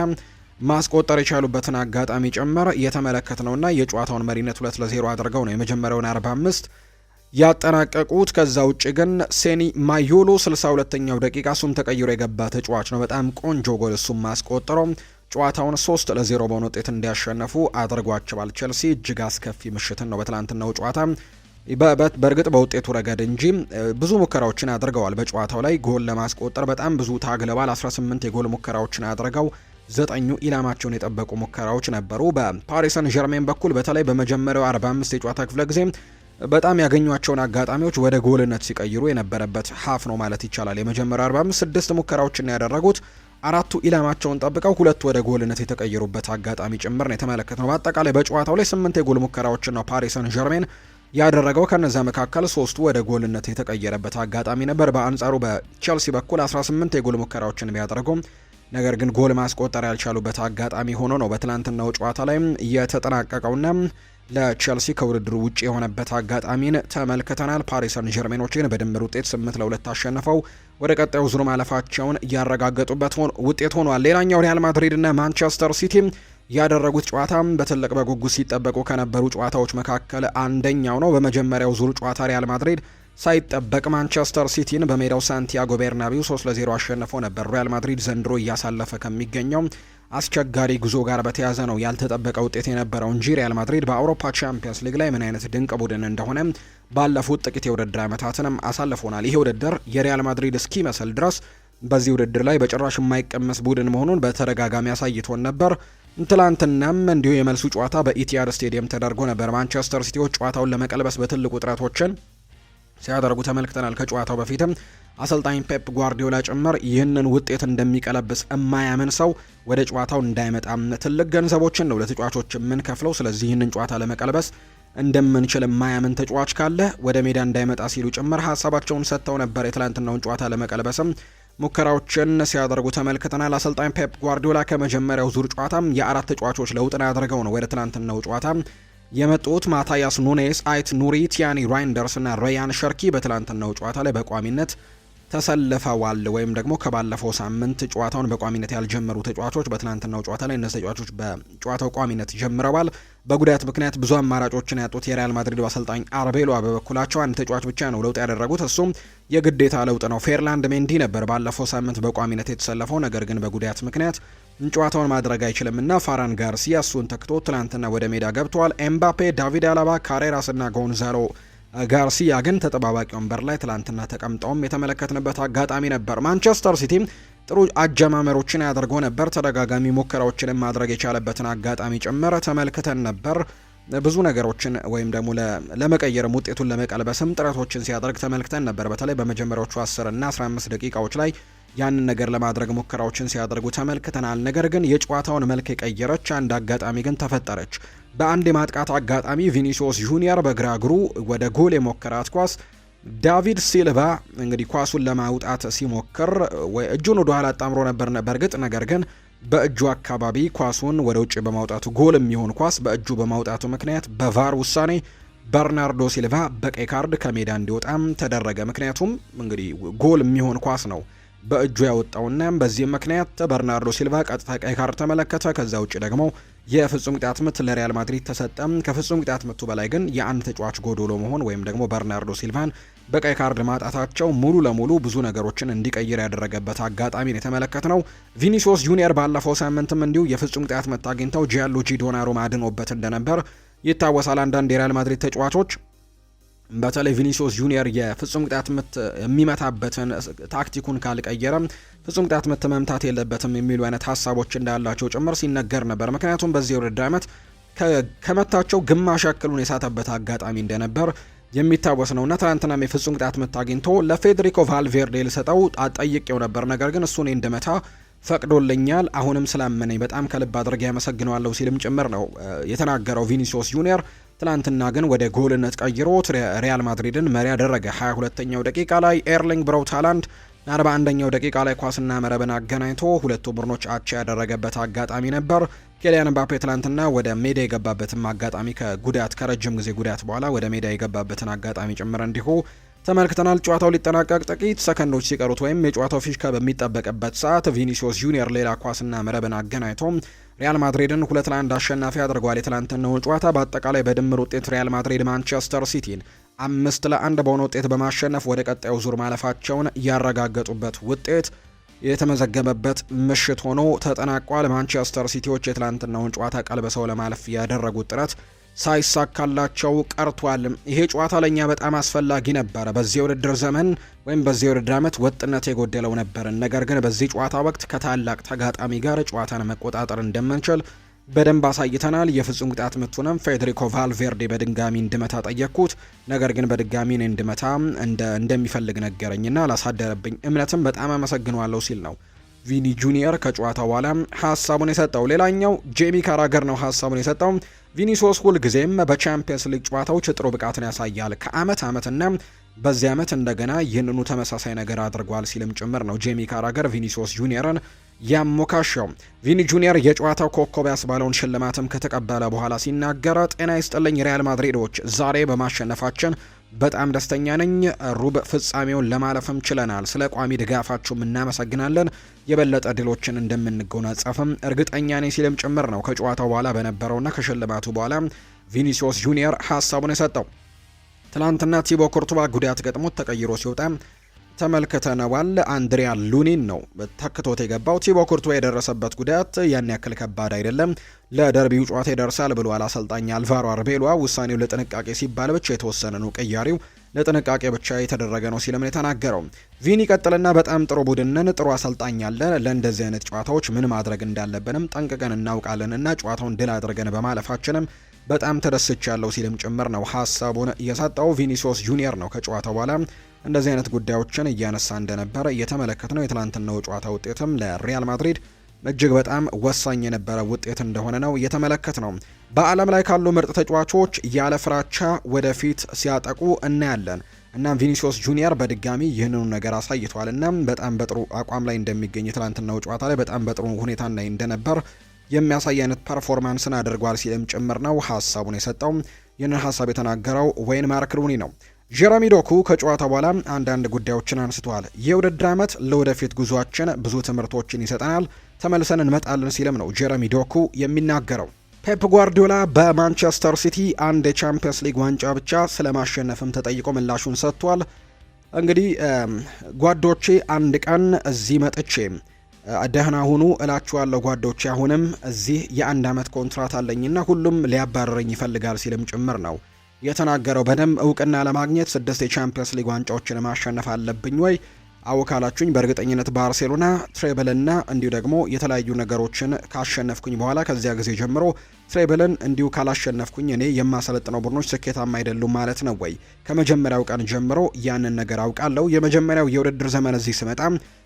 Speaker 1: ማስቆጠር የቻሉበትን አጋጣሚ ጭምር የተመለከትነውና የጨዋታውን መሪነት 2-0 አድርገው ነው የመጀመሪያውን 45 ያጠናቀቁት። ከዛ ውጭ ግን ሴኒ ማዮሎ 62ኛው ደቂቃ እሱም ተቀይሮ የገባ ተጫዋች ነው። በጣም ቆንጆ ጎል እሱም ማስቆጠረው ጨዋታውን 3-0 በሆነ ውጤት እንዲያሸነፉ አድርጓቸዋል። ቸልሲ እጅግ አስከፊ ምሽትን ነው በትላንትናው ጨዋታ በእርግጥ በውጤቱ ረገድ እንጂ ብዙ ሙከራዎችን አድርገዋል። በጨዋታው ላይ ጎል ለማስቆጠር በጣም ብዙ ታግለዋል። 18 የጎል ሙከራዎችን አድርገው 9 ኢላማቸውን የጠበቁ ሙከራዎች ነበሩ። በፓሪስ ሰን ዠርሜን በኩል በተለይ በመጀመሪያው 45 የጨዋታ ክፍለ ጊዜ በጣም ያገኟቸውን አጋጣሚዎች ወደ ጎልነት ሲቀይሩ የነበረበት ሀፍ ነው ማለት ይቻላል። የመጀመሪያው 45 6 ሙከራዎችን ያደረጉት 4ቱ ኢላማቸውን ጠብቀው 2 ወደ ጎልነት የተቀየሩበት አጋጣሚ ጭምር ነው የተመለከትነው። በአጠቃላይ በጨዋታው ላይ 8 የጎል ሙከራዎችን ነው ፓሪስ ሰን ዠርሜን ያደረገው። ከነዛ መካከል 3ቱ ወደ ጎልነት የተቀየረበት አጋጣሚ ነበር። በአንጻሩ በቼልሲ በኩል 18 የጎል ሙከራዎችን ቢያደርጉም ነገር ግን ጎል ማስቆጠር ያልቻሉበት አጋጣሚ ሆኖ ነው በትላንትናው ጨዋታ ላይ የተጠናቀቀውና ለቼልሲ ከውድድሩ ውጪ የሆነበት አጋጣሚን ተመልክተናል። ፓሪስ ሰን ዠርሜኖችን በድምር ውጤት 8-2 አሸንፈው ወደ ቀጣዩ ዙር ማለፋቸውን ያረጋገጡበት ውጤት ሆኗል። ሌላኛው ሪያል ማድሪድ እና ማንቸስተር ሲቲ ያደረጉት ጨዋታ በትልቅ በጉጉት ሲጠበቁ ከነበሩ ጨዋታዎች መካከል አንደኛው ነው። በመጀመሪያው ዙር ጨዋታ ሪያል ማድሪድ ሳይጠበቅ ማንቸስተር ሲቲን በሜዳው ሳንቲያጎ ቤርናቢው 3-0 አሸንፈው ነበር። ሪያል ማድሪድ ዘንድሮ እያሳለፈ ከሚገኘው አስቸጋሪ ጉዞ ጋር በተያያዘ ነው ያልተጠበቀ ውጤት የነበረው እንጂ ሪያል ማድሪድ በአውሮፓ ቻምፒየንስ ሊግ ላይ ምን አይነት ድንቅ ቡድን እንደሆነ ባለፉት ጥቂት የውድድር ዓመታትንም አሳልፎናል። ይሄ ውድድር የሪያል ማድሪድ እስኪመስል ድረስ በዚህ ውድድር ላይ በጭራሽ የማይቀመስ ቡድን መሆኑን በተደጋጋሚ አሳይቶን ነበር። ትላንትናም እንዲሁ የመልሱ ጨዋታ በኢቲሃድ ስቴዲየም ተደርጎ ነበር። ማንቸስተር ሲቲዎች ጨዋታውን ለመቀልበስ በትልቁ ጥረቶችን ሲያደርጉ ተመልክተናል። ከጨዋታው በፊትም አሰልጣኝ ፔፕ ጓርዲዮላ ጭምር ይህንን ውጤት እንደሚቀለብስ የማያምን ሰው ወደ ጨዋታው እንዳይመጣም ትልቅ ገንዘቦችን ነው ለተጫዋቾች የምንከፍለው፣ ስለዚህ ይህንን ጨዋታ ለመቀልበስ እንደምንችል የማያምን ተጫዋች ካለ ወደ ሜዳ እንዳይመጣ ሲሉ ጭምር ሀሳባቸውን ሰጥተው ነበር። የትላንትናውን ጨዋታ ለመቀልበስም ሙከራዎችን ሲያደርጉ ተመልክተናል። አሰልጣኝ ፔፕ ጓርዲዮላ ከመጀመሪያው ዙር ጨዋታም የአራት ተጫዋቾች ለውጥን ያደርገው ነው ወደ ትላንትናው ጨዋታ የመጡት። ማታያስ ኑኔስ፣ አይት ኑሪ፣ ቲያኒ ራይንደርስ እና ራያን ሸርኪ በትላንትናው ጨዋታ ላይ በቋሚነት ተሰልፈዋል። ወይም ደግሞ ከባለፈው ሳምንት ጨዋታውን በቋሚነት ያልጀመሩ ተጫዋቾች በትናንትናው ጨዋታ ላይ እነዚህ ተጫዋቾች በጨዋታው ቋሚነት ጀምረዋል። በጉዳት ምክንያት ብዙ አማራጮችን ያጡት የሪያል ማድሪድ አሰልጣኝ አርቤሎ በበኩላቸው አንድ ተጫዋች ብቻ ነው ለውጥ ያደረጉት፣ እሱም የግዴታ ለውጥ ነው። ፌርላንድ ሜንዲ ነበር ባለፈው ሳምንት በቋሚነት የተሰለፈው፣ ነገር ግን በጉዳት ምክንያት ጨዋታውን ማድረግ አይችልምና ፋራን ጋርሲያ እሱን ተክቶ ትናንትና ወደ ሜዳ ገብተዋል። ኤምባፔ፣ ዳቪድ አላባ፣ ካሬራስ እና ጎንዛሎ ጋርሲያ ግን ተጠባባቂ ወንበር ላይ ትላንትና ተቀምጠውም የተመለከትንበት አጋጣሚ ነበር። ማንቸስተር ሲቲ ጥሩ አጀማመሮችን ያደርገው ነበር። ተደጋጋሚ ሙከራዎችንም ማድረግ የቻለበትን አጋጣሚ ጭምር ተመልክተን ነበር። ብዙ ነገሮችን ወይም ደግሞ ለመቀየርም ውጤቱን ለመቀልበስም ጥረቶችን ሲያደርግ ተመልክተን ነበር። በተለይ በመጀመሪያዎቹ 10 እና 15 ደቂቃዎች ላይ ያንን ነገር ለማድረግ ሙከራዎችን ሲያደርጉ ተመልክተናል። ነገር ግን የጨዋታውን መልክ የቀየረች አንድ አጋጣሚ ግን ተፈጠረች። በአንድ የማጥቃት አጋጣሚ ቪኒሲዮስ ጁኒየር በግራ እግሩ ወደ ጎል የሞከራት ኳስ ዳቪድ ሲልቫ እንግዲህ ኳሱን ለማውጣት ሲሞክር እጁን ወደ ኋላ አጣምሮ ነበር በእርግጥ፣ ነገር ግን በእጁ አካባቢ ኳሱን ወደ ውጭ በማውጣቱ ጎል የሚሆን ኳስ በእጁ በማውጣቱ ምክንያት በቫር ውሳኔ በርናርዶ ሲልቫ በቀይ ካርድ ከሜዳ እንዲወጣም ተደረገ። ምክንያቱም እንግዲህ ጎል የሚሆን ኳስ ነው በእጁ ያወጣውና በዚህ ምክንያት በርናርዶ ሲልቫ ቀጥታ ቀይ ካርድ ተመለከተ። ከዛ ውጭ ደግሞ የፍጹም ቅጣት ምት ለሪያል ማድሪድ ተሰጠም። ከፍጹም ቅጣት ምቱ በላይ ግን የአንድ ተጫዋች ጎዶሎ መሆን ወይም ደግሞ በርናርዶ ሲልቫን በቀይ ካርድ ማጣታቸው ሙሉ ለሙሉ ብዙ ነገሮችን እንዲቀይር ያደረገበት አጋጣሚ ነው የተመለከትነው። ቪኒሲዮስ ጁኒየር ባለፈው ሳምንትም እንዲሁ የፍጹም ቅጣት ምት አግኝተው ጂያንሉጂ ዶናሩማ አድኖበት እንደነበር ይታወሳል። አንዳንድ የሪያል ማድሪድ ተጫዋቾች በተለይ ቪኒሲዮስ ጁኒየር የፍጹም ቅጣት ምት የሚመታበትን ታክቲኩን ካልቀየረ ፍጹም ቅጣት ምት መምታት የለበትም የሚሉ አይነት ሀሳቦች እንዳላቸው ጭምር ሲነገር ነበር። ምክንያቱም በዚህ የውድድር ዓመት ከመታቸው ግማሽ ያክሉን የሳተበት አጋጣሚ እንደነበር የሚታወስ ነውና ትናንትናም የፍጹም ቅጣት ምት አግኝቶ ለፌዴሪኮ ቫልቬርዴ ልሰጠው ጠይቄው ነበር፣ ነገር ግን እሱ እኔ እንድመታ ፈቅዶልኛል። አሁንም ስላመነኝ በጣም ከልብ አድርጌ ያመሰግነዋለሁ ሲልም ጭምር ነው የተናገረው ቪኒሲዮስ ጁኒየር። ትናንትና ግን ወደ ጎልነት ቀይሮት ሪያል ማድሪድን መሪ ያደረገ። 22ኛው ደቂቃ ላይ ኤርሊንግ ብራውት ሃላንድ 41ኛው ደቂቃ ላይ ኳስና መረብን አገናኝቶ ሁለቱ ቡድኖች አቻ ያደረገበት አጋጣሚ ነበር። ኬሊያን ምባፔ ትናንትና ወደ ሜዳ የገባበትም አጋጣሚ ከረጅም ጊዜ ጉዳት በኋላ ወደ ሜዳ የገባበትን አጋጣሚ ጭምር እንዲሁ ተመልክተናል። ጨዋታው ሊጠናቀቅ ጥቂት ሰከንዶች ሲቀሩት ወይም የጨዋታው ፊሽካ በሚጠበቅበት ሰዓት ቪኒሲዮስ ጁኒየር ሌላ ኳስና መረብን አገናኝቶ ሪያል ማድሪድን 2-1 አሸናፊ አድርጓል። የትላንትናው ጨዋታ በአጠቃላይ በድምር ውጤት ሪያል ማድሪድ ማንቸስተር ሲቲን 5-1 በሆነ ውጤት በማሸነፍ ወደ ቀጣዩ ዙር ማለፋቸውን ያረጋገጡበት ውጤት የተመዘገበበት ምሽት ሆኖ ተጠናቋል። ማንቸስተር ሲቲዎች የትላንትናውን ጨዋታ ቀልብሰው ለማለፍ ያደረጉት ጥረት ሳይሳካላቸው ቀርቷል። ይሄ ጨዋታ ለኛ በጣም አስፈላጊ ነበረ። በዚህ የውድድር ዘመን ወይም በዚህ የውድድር ዓመት ወጥነት የጎደለው ነበርን። ነገር ግን በዚህ ጨዋታ ወቅት ከታላቅ ተጋጣሚ ጋር ጨዋታን መቆጣጠር እንደምንችል በደንብ አሳይተናል። የፍጹም ቅጣት ምቱንም ፌዴሪኮ ቫልቬርዴ በድጋሚ እንድመታ ጠየቅኩት፣ ነገር ግን በድጋሚ እንድመታ እንደሚፈልግ ነገረኝና ላሳደረብኝ እምነትም በጣም አመሰግነዋለሁ ሲል ነው ቪኒ ጁኒየር ከጨዋታው በኋላ ሀሳቡን የሰጠው። ሌላኛው ጄሚ ካራገር ነው ሀሳቡን የሰጠው። ቪኒሲዮስ ሁልጊዜም በቻምፒየንስ ሊግ ጨዋታዎች ጥሩ ብቃትን ያሳያል፣ ከአመት አመትና በዚህ አመት እንደገና ይህንኑ ተመሳሳይ ነገር አድርጓል ሲልም ጭምር ነው ጄሚ ካራገር ቪኒሲዮስ ጁኒየርን ያሞካሸው። ቪኒ ጁኒየር የጨዋታው ኮከብ ያስባለውን ሽልማትም ከተቀበለ በኋላ ሲናገር ጤና ይስጥልኝ ሪያል ማድሪዶች፣ ዛሬ በማሸነፋችን በጣም ደስተኛ ነኝ። ሩብ ፍጻሜውን ለማለፍም ችለናል። ስለ ቋሚ ድጋፋችሁም እናመሰግናለን። የበለጠ ድሎችን እንደምንጎናጸፍም እርግጠኛ ነኝ ሲልም ጭምር ነው ከጨዋታው በኋላ በነበረውና ከሽልማቱ በኋላ ቪኒሲዮስ ጁኒየር ሀሳቡን የሰጠው። ትላንትና ቲቦ ኩርቱባ ጉዳት ገጥሞት ተቀይሮ ሲወጣ ተመልክተነዋል። አንድሪያ ሉኒን ነው ተክቶት የገባው። ቲቦ ኩርቱባ የደረሰበት ጉዳት ያን ያክል ከባድ አይደለም፣ ለደርቢው ጨዋታ ይደርሳል ብሏል አሰልጣኝ አልቫሮ አርቤሏ። ውሳኔው ለጥንቃቄ ሲባል ብቻ የተወሰነ ነው፣ ቅያሪው ለጥንቃቄ ብቻ የተደረገ ነው ሲልም የተናገረው። ቪኒ ቀጥልና በጣም ጥሩ ቡድንን ጥሩ አሰልጣኝ አለ፣ ለእንደዚህ አይነት ጨዋታዎች ምን ማድረግ እንዳለብንም ጠንቅቀን እናውቃለንና ጨዋታውን ድል አድርገን በማለፋችንም በጣም ተደስቻለሁ ሲልም ጭምር ነው ሀሳቡን የሰጠው። ቪኒሲዮስ ጁኒየር ነው ከጨዋታው በኋላ እንደዚህ አይነት ጉዳዮችን እያነሳ እንደነበረ እየተመለከት ነው። የትላንትናው ጨዋታ ውጤትም ለሪያል ማድሪድ እጅግ በጣም ወሳኝ የነበረ ውጤት እንደሆነ ነው እየተመለከት ነው። በዓለም ላይ ካሉ ምርጥ ተጫዋቾች ያለ ፍራቻ ወደፊት ሲያጠቁ እናያለን። እናም ቪኒሲዮስ ጁኒየር በድጋሚ ይህንኑ ነገር አሳይቷል። እናም በጣም በጥሩ አቋም ላይ እንደሚገኝ የትላንትናው ጨዋታ ላይ በጣም በጥሩ ሁኔታ ላይ እንደነበር የሚያሳይ አይነት ፐርፎርማንስን አድርጓል ሲልም ጭምር ነው ሀሳቡን የሰጠው። ይህንን ሀሳብ የተናገረው ወይን ማርክ ሩኒ ነው። ጀረሚ ዶኩ ከጨዋታ በኋላ አንዳንድ ጉዳዮችን አንስተዋል። የውድድር ዓመት ለወደፊት ጉዟችን ብዙ ትምህርቶችን ይሰጠናል፣ ተመልሰን እንመጣለን ሲልም ነው ጀረሚ ዶኩ የሚናገረው። ፔፕ ጓርዲዮላ በማንቸስተር ሲቲ አንድ የቻምፒየንስ ሊግ ዋንጫ ብቻ ስለማሸነፍም ተጠይቆ ምላሹን ሰጥቷል። እንግዲህ ጓዶቼ አንድ ቀን እዚህ መጥቼ ደህና ሁኑ እላችኋለሁ ጓዶቼ፣ አሁንም እዚህ የአንድ ዓመት ኮንትራት አለኝና ሁሉም ሊያባረረኝ ይፈልጋል ሲልም ጭምር ነው የተናገረው። በደንብ እውቅና ለማግኘት 6 የቻምፒየንስ ሊግ ዋንጫዎችን ማሸነፍ አለብኝ ወይ? አዎ ካላችሁኝ በእርግጠኝነት ባርሴሎና ትሬብልና እንዲሁ ደግሞ የተለያዩ ነገሮችን ካሸነፍኩኝ በኋላ ከዚያ ጊዜ ጀምሮ ትሬብልን እንዲሁ ካላሸነፍኩኝ እኔ የማሰለጥነው ቡድኖች ስኬታማ አይደሉም ማለት ነው ወይ? ከመጀመሪያው ቀን ጀምሮ ያንን ነገር አውቃለሁ። የመጀመሪያው የውድድር ዘመን እዚህ ስመጣ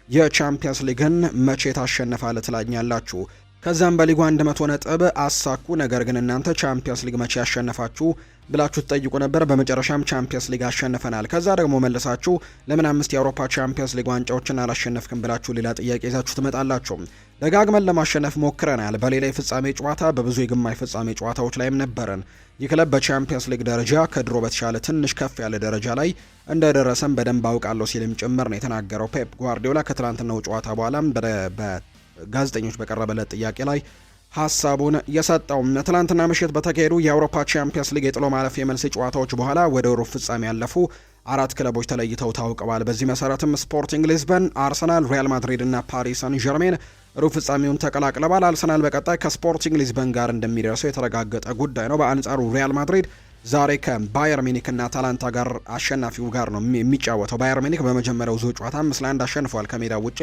Speaker 1: የቻምፒየንስ ሊግን መቼ ታሸነፋለ ትላኛላችሁ። ከዛም በሊጉ 100 ነጥብ አሳኩ። ነገር ግን እናንተ ቻምፒየንስ ሊግ መቼ ያሸነፋችሁ ብላችሁ ትጠይቁ ነበር። በመጨረሻም ቻምፒየንስ ሊግ አሸንፈናል። ከዛ ደግሞ መልሳችሁ ለምን 5 የአውሮፓ ቻምፒየንስ ሊግ ዋንጫዎችን አላሸነፍክም ብላችሁ ሌላ ጥያቄ ይዛችሁ ትመጣላችሁ። ደጋግመን ለማሸነፍ ሞክረናል። በሌላ የፍጻሜ ጨዋታ፣ በብዙ የግማሽ ፍጻሜ ጨዋታዎች ላይም ነበረን። ይህ ክለብ በቻምፒየንስ ሊግ ደረጃ ከድሮ በተሻለ ትንሽ ከፍ ያለ ደረጃ ላይ እንደደረሰም በደንብ አውቃለሁ ሲልም ጭምር ነው የተናገረው ፔፕ ጓርዲዮላ ከትላንትናው ጨዋታ በኋላም በጋዜጠኞች በቀረበለት ጥያቄ ላይ ሀሳቡን የሰጠው። ትላንትና ምሽት በተካሄዱ የአውሮፓ ቻምፒየንስ ሊግ የጥሎ ማለፍ የመልስ ጨዋታዎች በኋላ ወደ ሩብ ፍጻሜ ያለፉ 4 ክለቦች ተለይተው ታውቀዋል። በዚህ መሰረትም ስፖርቲንግ ሊዝበን፣ አርሰናል፣ ሪያል ማድሪድ እና ፓሪስ ሰን ዠርሜን ሩብ ፍጻሜውን ተቀላቅለዋል። አርሰናል በቀጣይ ከስፖርቲንግ ሊዝበን ጋር እንደሚደርሰው የተረጋገጠ ጉዳይ ነው። በአንጻሩ ሪያል ማድሪድ ዛሬ ከባየር ሚኒክ እና አታላንታ ጋር አሸናፊው ጋር ነው የሚጫወተው። ባየር ሚኒክ በመጀመሪያው ዙር ጨዋታ 5-1 አሸንፏል ከሜዳው ውጪ።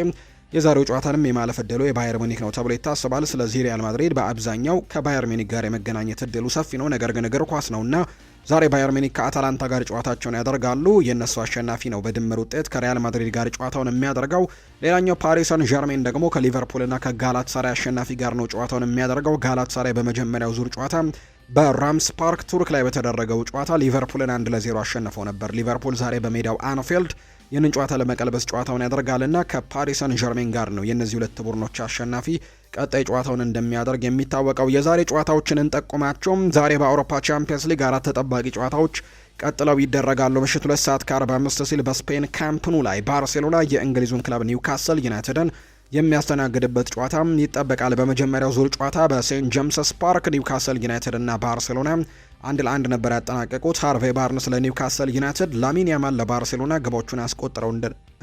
Speaker 1: የዛሬው ጨዋታንም የማለፍ እድሉ የባየር ሙኒክ ነው ተብሎ ይታሰባል። ስለዚህ ሪያል ማድሪድ በአብዛኛው ከባየር ሙኒክ ጋር የመገናኘት እድሉ ሰፊ ነው። ነገር ግን እግር ኳስ ነውና ዛሬ ባየር ሙኒክ ከአታላንታ ጋር ጨዋታቸውን ያደርጋሉ። የእነሱ አሸናፊ ነው በድምር ውጤት ከሪያል ማድሪድ ጋር ጨዋታውን የሚያደርገው። ሌላኛው ፓሪስ ሰን ዠርሜን ደግሞ ከሊቨርፑልና ከጋላት ሳራይ አሸናፊ ጋር ነው ጨዋታውን የሚያደርገው። ጋላት ሳራይ በመጀመሪያው ዙር ጨዋታ በራምስ ፓርክ ቱርክ ላይ በተደረገው ጨዋታ ሊቨርፑልን 1-0 አሸንፈው ነበር። ሊቨርፑል ዛሬ በሜዳው አንፊልድ ይህንን ጨዋታ ለመቀልበስ ጨዋታውን ያደርጋልና ከፓሪስ ሰን ዠርሜን ጋር ነው የእነዚህ ሁለት ቡድኖች አሸናፊ ቀጣይ ጨዋታውን እንደሚያደርግ የሚታወቀው። የዛሬ ጨዋታዎችን እንጠቁማቸውም። ዛሬ በአውሮፓ ቻምፒየንስ ሊግ 4 ተጠባቂ ጨዋታዎች ቀጥለው ይደረጋሉ። ምሽት 2:45 ሲል በስፔን ካምፕ ኑ ላይ ባርሴሎና የእንግሊዙን ክለብ ኒውካስል ዩናይትድን የሚያስተናግድበት ጨዋታ ይጠበቃል። በመጀመሪያው ዙር ጨዋታ በሴንት ጄምስስ ፓርክ ኒውካስል ዩናይትድ እና ባርሴሎና 1-1 ነበር ያጠናቀቁት። ሃርቬ ባርንስ ለኒውካስል ዩናይትድ፣ ላሚን ያማል ለባርሴሎና ግቦቹን አስቆጥረው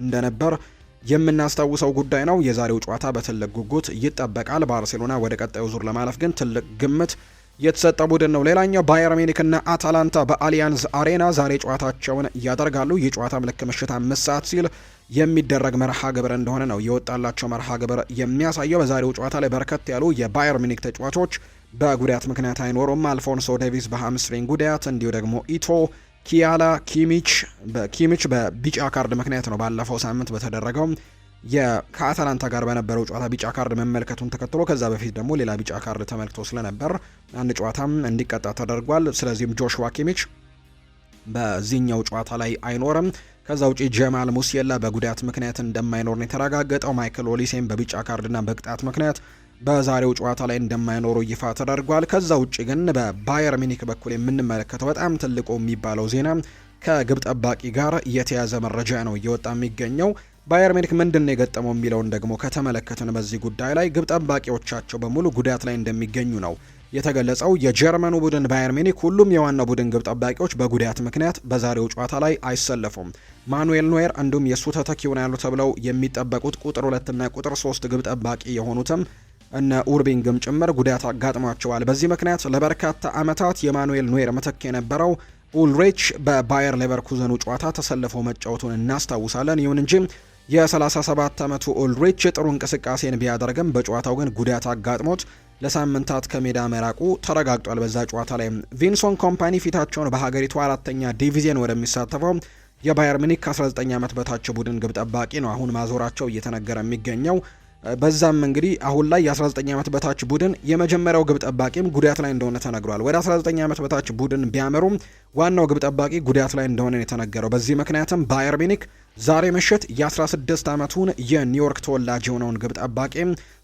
Speaker 1: እንደነበር የምናስታውሰው ጉዳይ ነው። የዛሬው ጨዋታ በትልቅ ጉጉት ይጠበቃል። ባርሴሎና ወደ ቀጣዩ ዙር ለማለፍ ግን ትልቅ ግምት የተሰጠ ቡድን ነው። ሌላኛው ባየር ሙኒክ እና አታላንታ በአሊያንዝ አሬና ዛሬ ጨዋታቸውን ያደርጋሉ። ይህ ጨዋታ ልክ ምሽት 5 ሰዓት ሲል የሚደረግ መርሃ ግብር እንደሆነ ነው የወጣላቸው መርሃ ግብር የሚያሳየው። በዛሬው ጨዋታ ላይ በርከት ያሉ የባየር ሙኒክ ተጫዋቾች በጉዳት ምክንያት አይኖሩም። አልፎንሶ ዴቪስ በሃምስትሪንግ ጉዳት፣ እንዲሁ ደግሞ ኢቶ ኪያላ ኪሚች በቢጫ ካርድ ምክንያት ነው ባለፈው ሳምንት በተደረገው ከአታላንታ ጋር በነበረው ጨዋታ ቢጫ ካርድ መመልከቱን ተከትሎ ከዛ በፊት ደግሞ ሌላ ቢጫ ካርድ ተመልክቶ ስለነበር አንድ ጨዋታም እንዲቀጣ ተደርጓል። ስለዚህም ጆሹዋ ኪሚች በዚህኛው ጨዋታ ላይ አይኖርም። ከዛ ውጪ ጀማል ሙሲየላ በጉዳት ምክንያት እንደማይኖር ነው የተረጋገጠው። ማይክል ኦሊሴን በቢጫ ካርድና በቅጣት ምክንያት በዛሬው ጨዋታ ላይ እንደማይኖሩ ይፋ ተደርጓል። ከዛ ውጪ ግን በባየር ሙኒክ በኩል የምንመለከተው በጣም ትልቁ የሚባለው ዜና ከግብ ጠባቂ ጋር የተያዘ መረጃ ነው እየወጣ የሚገኘው። ባየር ሙኒክ ምንድን ነው የገጠመው የሚለውን ደግሞ ከተመለከትን በዚህ ጉዳይ ላይ ግብ ጠባቂዎቻቸው በሙሉ ጉዳት ላይ እንደሚገኙ ነው የተገለጸው። የጀርመኑ ቡድን ባየር ሙኒክ ሁሉም የዋናው ቡድን ግብ ጠባቂዎች በጉዳት ምክንያት በዛሬው ጨዋታ ላይ አይሰለፉም። ማኑኤል ኖየር እንዲሁም የእሱ ተተኪ ይሆናሉ ተብለው የሚጠበቁት ቁጥር 2 እና ቁጥር 3 ግብ ጠባቂ የሆኑትም እነ ኡርቢንግም ጭምር ጉዳት አጋጥሟቸዋል። በዚህ ምክንያት ለበርካታ ዓመታት የማኑኤል ኖየር ምትክ የነበረው ኡልሪች በባየር ሌቨርኩዘኑ ጨዋታ ተሰልፎ መጫወቱን እናስታውሳለን። ይሁን እንጂ የ37 ዓመቱ ኡልሪች ጥሩ እንቅስቃሴን ቢያደርግም በጨዋታው ግን ጉዳት አጋጥሞት ለሳምንታት ከሜዳ መራቁ ተረጋግጧል። በዛ ጨዋታ ላይ ቪንሶን ኮምፓኒ ፊታቸውን በሀገሪቱ 4ኛ ዲቪዚየን ወደሚሳተፈው የባየር ሙኒክ ከ19 ዓመት በታች ቡድን ግብ ጠባቂ ነው አሁን ማዞራቸው እየተነገረ የሚገኘው። በዛም እንግዲህ አሁን ላይ የ19 ዓመት በታች ቡድን የመጀመሪያው ግብ ጠባቂም ጉዳት ላይ እንደሆነ ተነግሯል። ወደ 19 ዓመት በታች ቡድን ቢያመሩም ዋናው ግብ ጠባቂ ጉዳት ላይ እንደሆነ የተነገረው። በዚህ ምክንያትም ባየር ሙኒክ ዛሬ ምሽት የ16 ዓመቱን የኒውዮርክ ተወላጅ የሆነውን ግብ ጠባቂ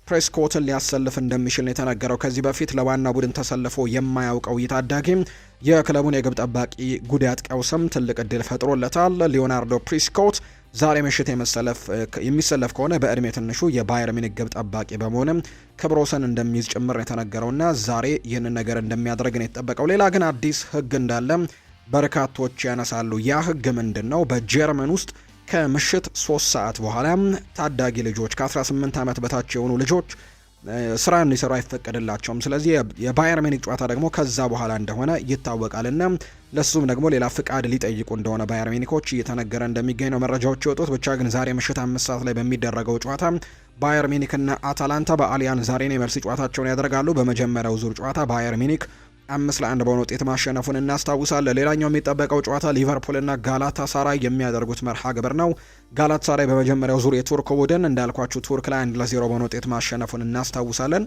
Speaker 1: ፕሬስኮትን ሊያሰልፍ እንደሚችል ነው የተነገረው። ከዚህ በፊት ለዋና ቡድን ተሰልፎ የማያውቀው ይታዳጊ የክለቡን የግብ ጠባቂ ጉዳት ቀውስም ትልቅ እድል ፈጥሮለታል። ሊዮናርዶ ፕሪስኮት ዛሬ ምሽት የሚሰለፍ ከሆነ በእድሜ ትንሹ የባየር ሙኒክ ግብ ጠባቂ በመሆንም ክብረ ወሰን እንደሚይዝ ጭምር የተነገረውና ዛሬ ይህንን ነገር እንደሚያደርግ ነው የተጠበቀው። ሌላ ግን አዲስ ሕግ እንዳለ በርካቶች ያነሳሉ። ያ ሕግ ምንድን ነው? በጀርመን ውስጥ ከምሽት 3 ሰዓት በኋላ ታዳጊ ልጆች ከ18 ዓመት በታች የሆኑ ልጆች ስራ እንዲሰሩ አይፈቀድላቸውም። ስለዚህ የባየር ሙኒክ ጨዋታ ደግሞ ከዛ በኋላ እንደሆነ ይታወቃልና ለሱም ደግሞ ሌላ ፍቃድ ሊጠይቁ እንደሆነ ባየር ሙኒኮች እየተነገረ እንደሚገኝ ነው መረጃዎች የወጡት። ብቻ ግን ዛሬ ምሽት 5 ሰዓት ላይ በሚደረገው ጨዋታ ባየር ሙኒክና አታላንታ በአሊያንዝ አሬና የመልስ ጨዋታቸውን ያደርጋሉ። በመጀመሪያው ዙር ጨዋታ ባየር ሙኒክ 5-1 በሆነ ውጤት ማሸነፉን እናስታውሳለን። ሌላኛው የሚጠበቀው ጨዋታ ሊቨርፑልና ጋላታ ሳራይ የሚያደርጉት መርሃ ግብር ነው። ጋላታ ሳራይ በመጀመሪያው ዙር የቱርክ ቡድን እንዳልኳችሁ ቱርክ ላይ 1-0 በሆነ ውጤት ማሸነፉን እናስታውሳለን።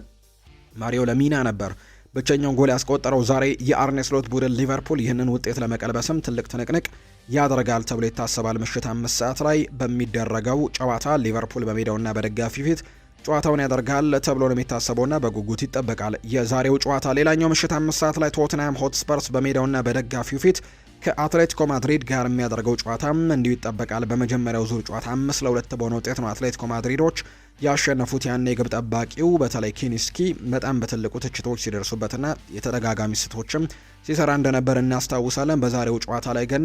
Speaker 1: ማሪዮ ለሚና ነበር ብቸኛውን ጎል ያስቆጠረው። ዛሬ የአርኔ ስሎት ቡድን ሊቨርፑል ይህንን ውጤት ለመቀልበስም ትልቅ ትንቅንቅ ያደርጋል ተብሎ ይታሰባል። ምሽት 5 ሰዓት ላይ በሚደረገው ጨዋታ ሊቨርፑል በሜዳውና በደጋፊ ፊት ጨዋታውን ያደርጋል ተብሎ ነው የሚታሰበውና በጉጉት ይጠበቃል የዛሬው ጨዋታ። ሌላኛው ምሽት 5 ሰዓት ላይ ቶትንሃም ሆትስፐርስ በሜዳውና በደጋፊው ፊት ከአትሌቲኮ ማድሪድ ጋር የሚያደርገው ጨዋታም እንዲሁ ይጠበቃል። በመጀመሪያው ዙር ጨዋታ 5-2 በሆነ ውጤት ነው አትሌቲኮ ማድሪዶች ያሸነፉት። ያኔ ግብ ጠባቂው በተለይ ኪኒስኪ በጣም በትልቁ ትችቶች ሲደርሱበትና የተደጋጋሚ ስህተቶችም ሲሰራ እንደነበር እናስታውሳለን። በዛሬው ጨዋታ ላይ ግን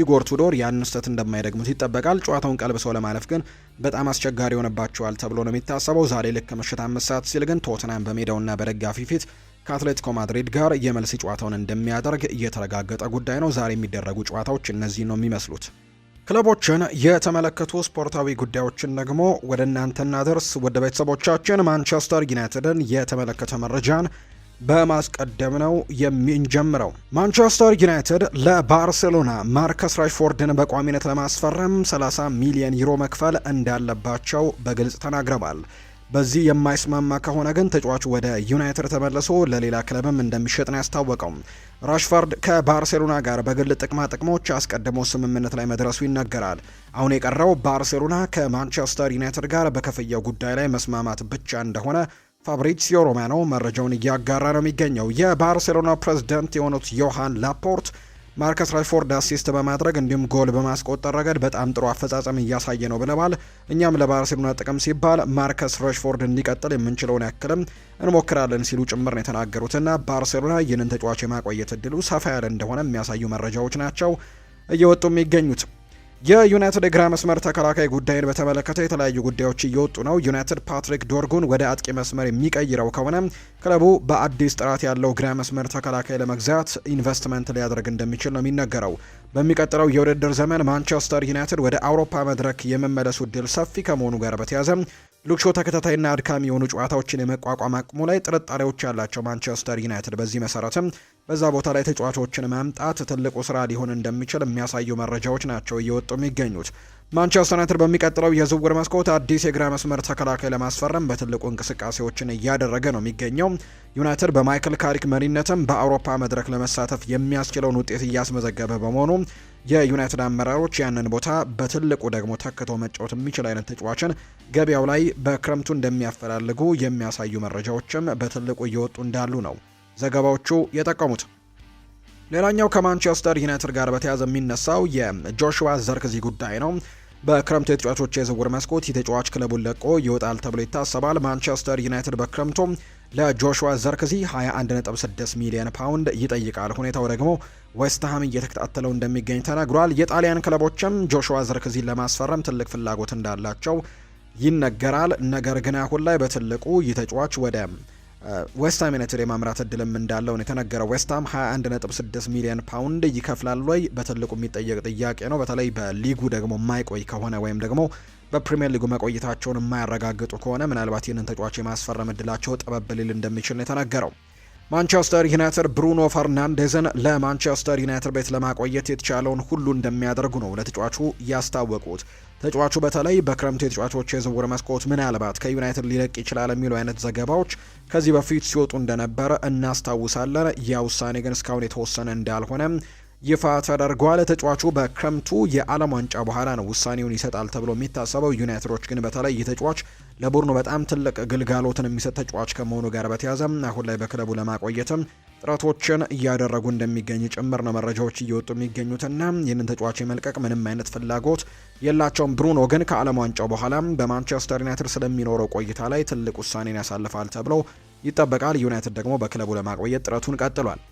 Speaker 1: ኢጎር ቱዶር ያን ስህተት እንደማይደግሙት ይጠበቃል። ጨዋታውን ቀልብሰው ለማለፍ ግን በጣም አስቸጋሪ ሆነባቸዋል ተብሎ ነው የሚታሰበው። ዛሬ ልክ ምሽት 5 ሰዓት ሲል ግን ቶትናም በሜዳውና በደጋፊ ፊት ከአትሌቲኮ ማድሪድ ጋር የመልስ ጨዋታውን እንደሚያደርግ እየተረጋገጠ ጉዳይ ነው። ዛሬ የሚደረጉ ጨዋታዎች እነዚህ ነው የሚመስሉት። ክለቦችን የተመለከቱ ስፖርታዊ ጉዳዮችን ደግሞ ወደ እናንተ እናደርስ። ወደ ቤተሰቦቻችን ማንቸስተር ዩናይትድን የተመለከተ መረጃን በማስቀደም ነው የምንጀምረው። ማንቸስተር ዩናይትድ ለባርሴሎና ማርከስ ራሽፎርድን በቋሚነት ለማስፈረም 30 ሚሊዮን ዩሮ መክፈል እንዳለባቸው በግልጽ ተናግረዋል። በዚህ የማይስማማ ከሆነ ግን ተጫዋቹ ወደ ዩናይትድ ተመልሶ ለሌላ ክለብም እንደሚሸጥ ነው ያስታወቀው። ራሽፎርድ ከባርሴሎና ጋር በግል ጥቅማ ጥቅሞች አስቀድሞ ስምምነት ላይ መድረሱ ይነገራል። አሁን የቀረው ባርሴሎና ከማንቸስተር ዩናይትድ ጋር በክፍያው ጉዳይ ላይ መስማማት ብቻ እንደሆነ ፋብሪዚዮ ሮማኖ መረጃውን እያጋራ ነው የሚገኘው። የባርሴሎና ፕሬዝዳንት የሆኑት ዮሃን ላፖርት ማርከስ ራሽፎርድ አሲስት በማድረግ እንዲሁም ጎል በማስቆጠር ረገድ በጣም ጥሩ አፈጻጸም እያሳየ ነው ብለዋል። እኛም ለባርሴሎና ጥቅም ሲባል ማርከስ ራሽፎርድ እንዲቀጥል የምንችለውን ያክልም እንሞክራለን ሲሉ ጭምር ነው የተናገሩትና ባርሴሎና ይህንን ተጫዋች የማቆየት እድሉ ሰፋ ያለ እንደሆነ የሚያሳዩ መረጃዎች ናቸው እየወጡ የሚገኙት። የዩናይትድ የግራ መስመር ተከላካይ ጉዳይን በተመለከተ የተለያዩ ጉዳዮች እየወጡ ነው። ዩናይትድ ፓትሪክ ዶርጉን ወደ አጥቂ መስመር የሚቀይረው ከሆነ ክለቡ በአዲስ ጥራት ያለው ግራ መስመር ተከላካይ ለመግዛት ኢንቨስትመንት ሊያደርግ እንደሚችል ነው የሚነገረው። በሚቀጥለው የውድድር ዘመን ማንቸስተር ዩናይትድ ወደ አውሮፓ መድረክ የመመለሱ እድል ሰፊ ከመሆኑ ጋር በተያያዘ ሉክሾ ተከታታይና አድካሚ የሆኑ ጨዋታዎችን የመቋቋም አቅሙ ላይ ጥርጣሬዎች ያላቸው ማንቸስተር ዩናይትድ በዚህ መሰረትም በዛ ቦታ ላይ ተጫዋቾችን ማምጣት ትልቁ ስራ ሊሆን እንደሚችል የሚያሳዩ መረጃዎች ናቸው እየወጡ የሚገኙት። ማንቸስተር ዩናይትድ በሚቀጥለው የዝውውር መስኮት አዲስ የግራ መስመር ተከላካይ ለማስፈረም በትልቁ እንቅስቃሴዎችን እያደረገ ነው የሚገኘው። ዩናይትድ በማይክል ካሪክ መሪነትም በአውሮፓ መድረክ ለመሳተፍ የሚያስችለውን ውጤት እያስመዘገበ በመሆኑ የዩናይትድ አመራሮች ያንን ቦታ በትልቁ ደግሞ ተክቶ መጫወት የሚችል አይነት ተጫዋችን ገበያው ላይ በክረምቱ እንደሚያፈላልጉ የሚያሳዩ መረጃዎችም በትልቁ እየወጡ እንዳሉ ነው ዘገባዎቹ የጠቀሙት። ሌላኛው ከማንቸስተር ዩናይትድ ጋር በተያያዘ የሚነሳው የጆሹዋ ዘርክዚ ጉዳይ ነው። በክረምቱ የተጫዋቾች የዝውውር መስኮት የተጫዋች ክለቡን ለቆ ይወጣል ተብሎ ይታሰባል። ማንቸስተር ዩናይትድ በክረምቱ ለጆሹዋ ዘርክዚ 21.6 ሚሊዮን ፓውንድ ይጠይቃል። ሁኔታው ደግሞ ዌስትሃም እየተከታተለው እንደሚገኝ ተናግሯል። የጣሊያን ክለቦችም ጆሹዋ ዘርክዚን ለማስፈረም ትልቅ ፍላጎት እንዳላቸው ይነገራል። ነገር ግን አሁን ላይ በትልቁ የተጫዋች ወደ ዌስትሃም ዩናይትድ የማምራት እድልም እንዳለው ነው የተነገረው። ዌስትሃም 21.6 ሚሊዮን ፓውንድ ይከፍላል ወይ በትልቁ የሚጠየቅ ጥያቄ ነው። በተለይ በሊጉ ደግሞ የማይቆይ ከሆነ ወይም ደግሞ በፕሪሚየር ሊጉ መቆየታቸውን የማያረጋግጡ ከሆነ ምናልባት ይህንን ተጫዋች የማስፈረም እድላቸው ጠበብ ሊል እንደሚችል ነው የተነገረው። ማንቸስተር ዩናይትድ ብሩኖ ፈርናንዴዝን ለማንቸስተር ዩናይትድ ቤት ለማቆየት የተቻለውን ሁሉ እንደሚያደርጉ ነው ለተጫዋቹ ያስታወቁት። ተጫዋቹ በተለይ በክረምቱ የተጫዋቾች የዝውውር መስኮት ምናልባት ከዩናይትድ ሊለቅ ይችላል የሚሉ አይነት ዘገባዎች ከዚህ በፊት ሲወጡ እንደነበረ እናስታውሳለን። ያ ውሳኔ ግን እስካሁን የተወሰነ እንዳልሆነ ይፋ ተደርጓል። ተጫዋቹ በክረምቱ የዓለም ዋንጫ በኋላ ነው ውሳኔውን ይሰጣል ተብሎ የሚታሰበው። ዩናይትዶች ግን በተለይ ይህ ተጫዋች ለቡድኑ በጣም ትልቅ ግልጋሎትን የሚሰጥ ተጫዋች ከመሆኑ ጋር በተያያዘ አሁን ላይ በክለቡ ለማቆየትም ጥረቶችን እያደረጉ እንደሚገኝ ጭምር ነው መረጃዎች እየወጡ የሚገኙትና ይህንን ተጫዋች የመልቀቅ ምንም አይነት ፍላጎት የላቸውም። ብሩኖ ግን ከዓለም ዋንጫው በኋላ በማንቸስተር ዩናይትድ ስለሚኖረው ቆይታ ላይ ትልቅ ውሳኔን ያሳልፋል ተብሎ ይጠበቃል። ዩናይትድ ደግሞ በክለቡ ለማቆየት ጥረቱን ቀጥሏል።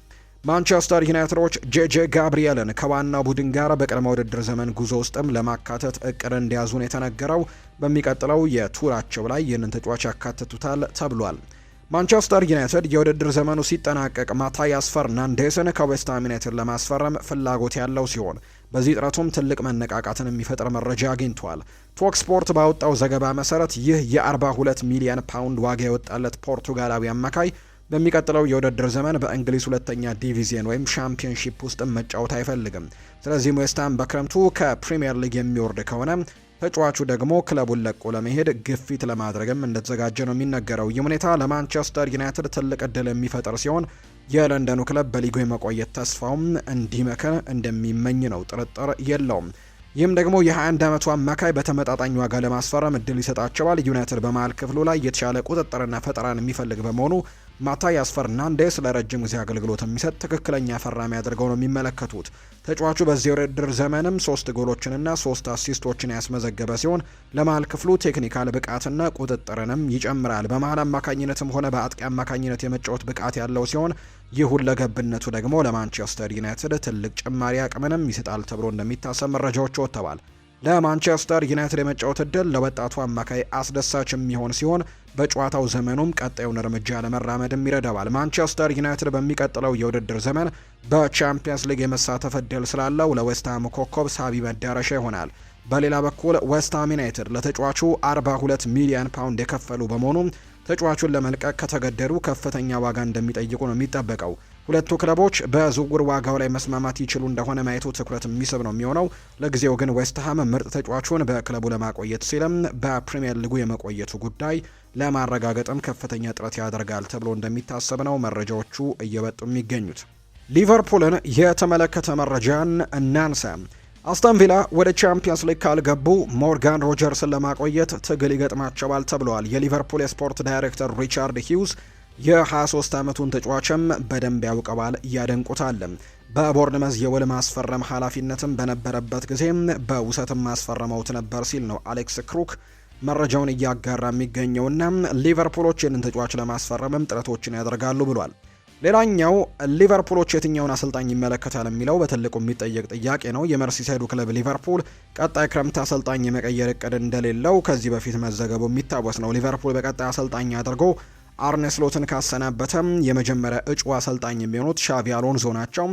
Speaker 1: ማንቸስተር ዩናይትዶች ጄጄ ጋብሪኤልን ከዋናው ቡድን ጋር በቅድመ ውድድር ዘመን ጉዞ ውስጥም ለማካተት እቅድ እንዲያዙ ነው የተነገረው። በሚቀጥለው የቱራቸው ላይ ይህንን ተጫዋች ያካትቱታል ተብሏል። ማንቸስተር ዩናይትድ የውድድር ዘመኑ ሲጠናቀቅ ማታያስ ፈርናንዴስን ከዌስትሃም ዩናይትድ ለማስፈረም ፍላጎት ያለው ሲሆን በዚህ ጥረቱም ትልቅ መነቃቃትን የሚፈጥር መረጃ አግኝቷል። ቶክ ስፖርት ባወጣው ዘገባ መሰረት ይህ የ42 ሚሊዮን ፓውንድ ዋጋ የወጣለት ፖርቱጋላዊ አማካይ በሚቀጥለው የውድድር ዘመን በእንግሊዝ ሁለተኛ ዲቪዚየን ወይም ሻምፒዮንሺፕ ውስጥ መጫወት አይፈልግም። ስለዚህም ዌስትሃም በክረምቱ ከፕሪሚየር ሊግ የሚወርድ ከሆነ ተጫዋቹ ደግሞ ክለቡን ለቆ ለመሄድ ግፊት ለማድረግም እንደተዘጋጀ ነው የሚነገረው። ይህ ሁኔታ ለማንቸስተር ዩናይትድ ትልቅ እድል የሚፈጥር ሲሆን የለንደኑ ክለብ በሊጉ የመቆየት ተስፋውም እንዲመክን እንደሚመኝ ነው ጥርጥር የለውም። ይህም ደግሞ የ21 ዓመቱ አማካይ በተመጣጣኝ ዋጋ ለማስፈረም እድል ይሰጣቸዋል። ዩናይትድ በመሃል ክፍሉ ላይ የተሻለ ቁጥጥርና ፈጠራን የሚፈልግ በመሆኑ ማታያስ ፈርናንዴስ ለረጅም ጊዜ አገልግሎት የሚሰጥ ትክክለኛ ፈራሚ አድርገው ነው የሚመለከቱት። ተጫዋቹ በዚህ የውድድር ዘመንም 3 ጎሎችንና 3 አሲስቶችን ያስመዘገበ ሲሆን ለመሃል ክፍሉ ቴክኒካል ብቃትና ቁጥጥርንም ይጨምራል። በመሃል አማካኝነትም ሆነ በአጥቂ አማካኝነት የመጫወት ብቃት ያለው ሲሆን ይህ ሁለገብነቱ ደግሞ ለማንቸስተር ዩናይትድ ትልቅ ጭማሪ አቅምንም ይሰጣል ተብሎ እንደሚታሰብ መረጃዎች ወጥተዋል። ለማንቸስተር ዩናይትድ የመጫወት እድል ለወጣቱ አማካይ አስደሳች የሚሆን ሲሆን በጨዋታው ዘመኑም ቀጣዩን እርምጃ ለመራመድም ይረዳዋል። ማንቸስተር ዩናይትድ በሚቀጥለው የውድድር ዘመን በቻምፒየንስ ሊግ የመሳተፍ እድል ስላለው ለዌስትሃም ኮከብ ሳቢ መዳረሻ ይሆናል። በሌላ በኩል ዌስትሃም ዩናይትድ ለተጫዋቹ 42 ሚሊዮን ፓውንድ የከፈሉ በመሆኑ ተጫዋቹን ለመልቀቅ ከተገደዱ ከፍተኛ ዋጋ እንደሚጠይቁ ነው የሚጠበቀው። ሁለቱ ክለቦች በዝውውር ዋጋው ላይ መስማማት ይችሉ እንደሆነ ማየቱ ትኩረት የሚስብ ነው የሚሆነው። ለጊዜው ግን ዌስትሃም ምርጥ ተጫዋቹን በክለቡ ለማቆየት ሲልም በፕሪሚየር ሊጉ የመቆየቱ ጉዳይ ለማረጋገጥም ከፍተኛ ጥረት ያደርጋል ተብሎ እንደሚታሰብ ነው መረጃዎቹ እየወጡ የሚገኙት። ሊቨርፑልን የተመለከተ መረጃን እናንሳ። አስተን ቪላ ወደ ቻምፒየንስ ሊግ ካልገቡ ሞርጋን ሮጀርስን ለማቆየት ትግል ይገጥማቸዋል ተብለዋል። የሊቨርፑል የስፖርት ዳይሬክተር ሪቻርድ ሂውዝ የ23 ዓመቱን ተጫዋችም በደንብ ያውቀዋል፣ ያደንቁታል። በቦርንመዝ የውል ማስፈረም ኃላፊነትም በነበረበት ጊዜም በውሰትም ማስፈረመውት ነበር ሲል ነው አሌክስ ክሩክ መረጃውን እያጋራ የሚገኘውና ሊቨርፑሎች ይህንን ተጫዋች ለማስፈረምም ጥረቶችን ያደርጋሉ ብሏል። ሌላኛው ሊቨርፑሎች የትኛውን አሰልጣኝ ይመለከታል የሚለው በትልቁ የሚጠየቅ ጥያቄ ነው። የመርሲሳይዱ ክለብ ሊቨርፑል ቀጣይ ክረምት አሰልጣኝ የመቀየር እቅድ እንደሌለው ከዚህ በፊት መዘገቡ የሚታወስ ነው። ሊቨርፑል በቀጣይ አሰልጣኝ አድርጎ አርኔ ስሎትን ካሰናበተም የመጀመሪያ እጩ አሰልጣኝ የሚሆኑት ሻቪ አሎንዞ ናቸው።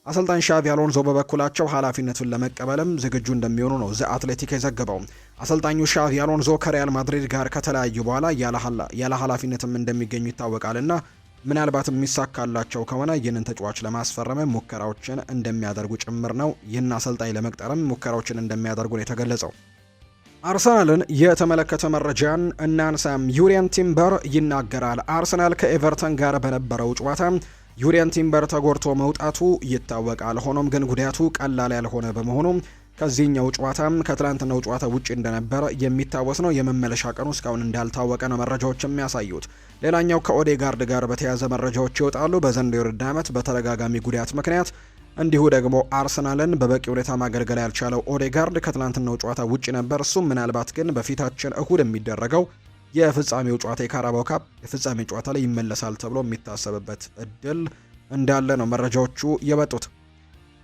Speaker 1: አሰልጣኝ ሻቪ አሎንዞ በበኩላቸው ኃላፊነቱን ለመቀበልም ዝግጁ እንደሚሆኑ ነው ዘ አትሌቲክ የዘገበው። አሰልጣኙ ሻቪ አሎንዞ ከሪያል ማድሪድ ጋር ከተለያዩ በኋላ ያለ ኃላፊነትም እንደሚገኙ ይታወቃልና ምናልባት የሚሳካላቸው ከሆነ ይህንን ተጫዋች ለማስፈረም ሙከራዎችን እንደሚያደርጉ ጭምር ነው። ይህን አሰልጣኝ ለመቅጠርም ሙከራዎችን እንደሚያደርጉ ነው የተገለጸው። አርሰናልን የተመለከተ መረጃን እናንሳም። ዩሪየን ቲምበር ይናገራል። አርሰናል ከኤቨርተን ጋር በነበረው ጨዋታ ዩሪየን ቲምበር ተጎድቶ መውጣቱ ይታወቃል። ሆኖም ግን ጉዳቱ ቀላል ያልሆነ በመሆኑ ከዚህኛው ጨዋታም ከትላንትናው ጨዋታ ውጪ እንደነበረ የሚታወስ ነው። የመመለሻ ቀኑ እስካሁን እንዳልታወቀ ነው መረጃዎች የሚያሳዩት። ሌላኛው ከኦዴጋርድ ጋር በተያያዘ መረጃዎች ይወጣሉ። በዘንድሮው የውድድር ዓመት በተደጋጋሚ ጉዳት ምክንያት እንዲሁ ደግሞ አርሰናልን በበቂ ሁኔታ ማገልገል ያልቻለው ኦዴጋርድ ከትላንትናው ጨዋታ ውጪ ነበር። እሱም ምናልባት ግን በፊታችን እሁድ የሚደረገው የፍጻሜው ጨዋታ የካራባው ካፕ የፍጻሜ ጨዋታ ላይ ይመለሳል ተብሎ የሚታሰብበት እድል እንዳለ ነው መረጃዎቹ የወጡት።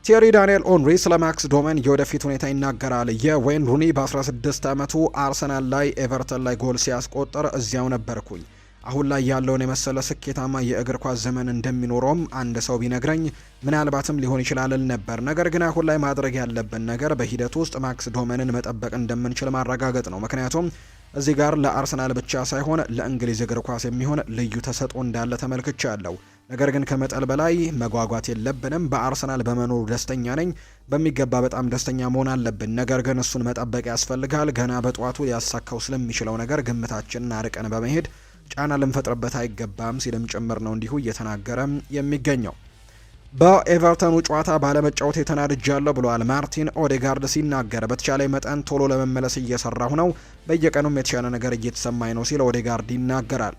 Speaker 1: ቲየሪ ዳንኤል ኦንሪ ስለ ማክስ ዶመን የወደፊት ሁኔታ ይናገራል። የዌይን ሩኒ በ16 ዓመቱ አርሰናል ላይ ኤቨርተን ላይ ጎል ሲያስቆጠር እዚያው ነበርኩኝ። አሁን ላይ ያለውን የመሰለ ስኬታማ የእግር ኳስ ዘመን እንደሚኖረውም አንድ ሰው ቢነግረኝ ምናልባትም ሊሆን ይችላል ነበር። ነገር ግን አሁን ላይ ማድረግ ያለብን ነገር በሂደቱ ውስጥ ማክስ ዶመንን መጠበቅ እንደምንችል ማረጋገጥ ነው። ምክንያቱም እዚህ ጋር ለአርሰናል ብቻ ሳይሆን ለእንግሊዝ እግር ኳስ የሚሆን ልዩ ተሰጥኦ እንዳለ ተመልክቻለሁ። ነገር ግን ከመጠን በላይ መጓጓት የለብንም። በአርሰናል በመኖሩ ደስተኛ ነኝ። በሚገባ በጣም ደስተኛ መሆን አለብን። ነገር ግን እሱን መጠበቅ ያስፈልጋል። ገና በጠዋቱ ሊያሳካው ስለሚችለው ነገር ግምታችንን አርቀን በመሄድ ጫና ልንፈጥርበት አይገባም ሲልም ጭምር ነው እንዲሁ እየተናገረ የሚገኘው። በኤቨርተኑ ጨዋታ ባለመጫወት የተናድጃለሁ ብለዋል ማርቲን ኦዴጋርድ ሲናገር። በተቻለ መጠን ቶሎ ለመመለስ እየሰራሁ ነው፣ በየቀኑም የተሻለ ነገር እየተሰማኝ ነው ሲል ኦዴጋርድ ይናገራል።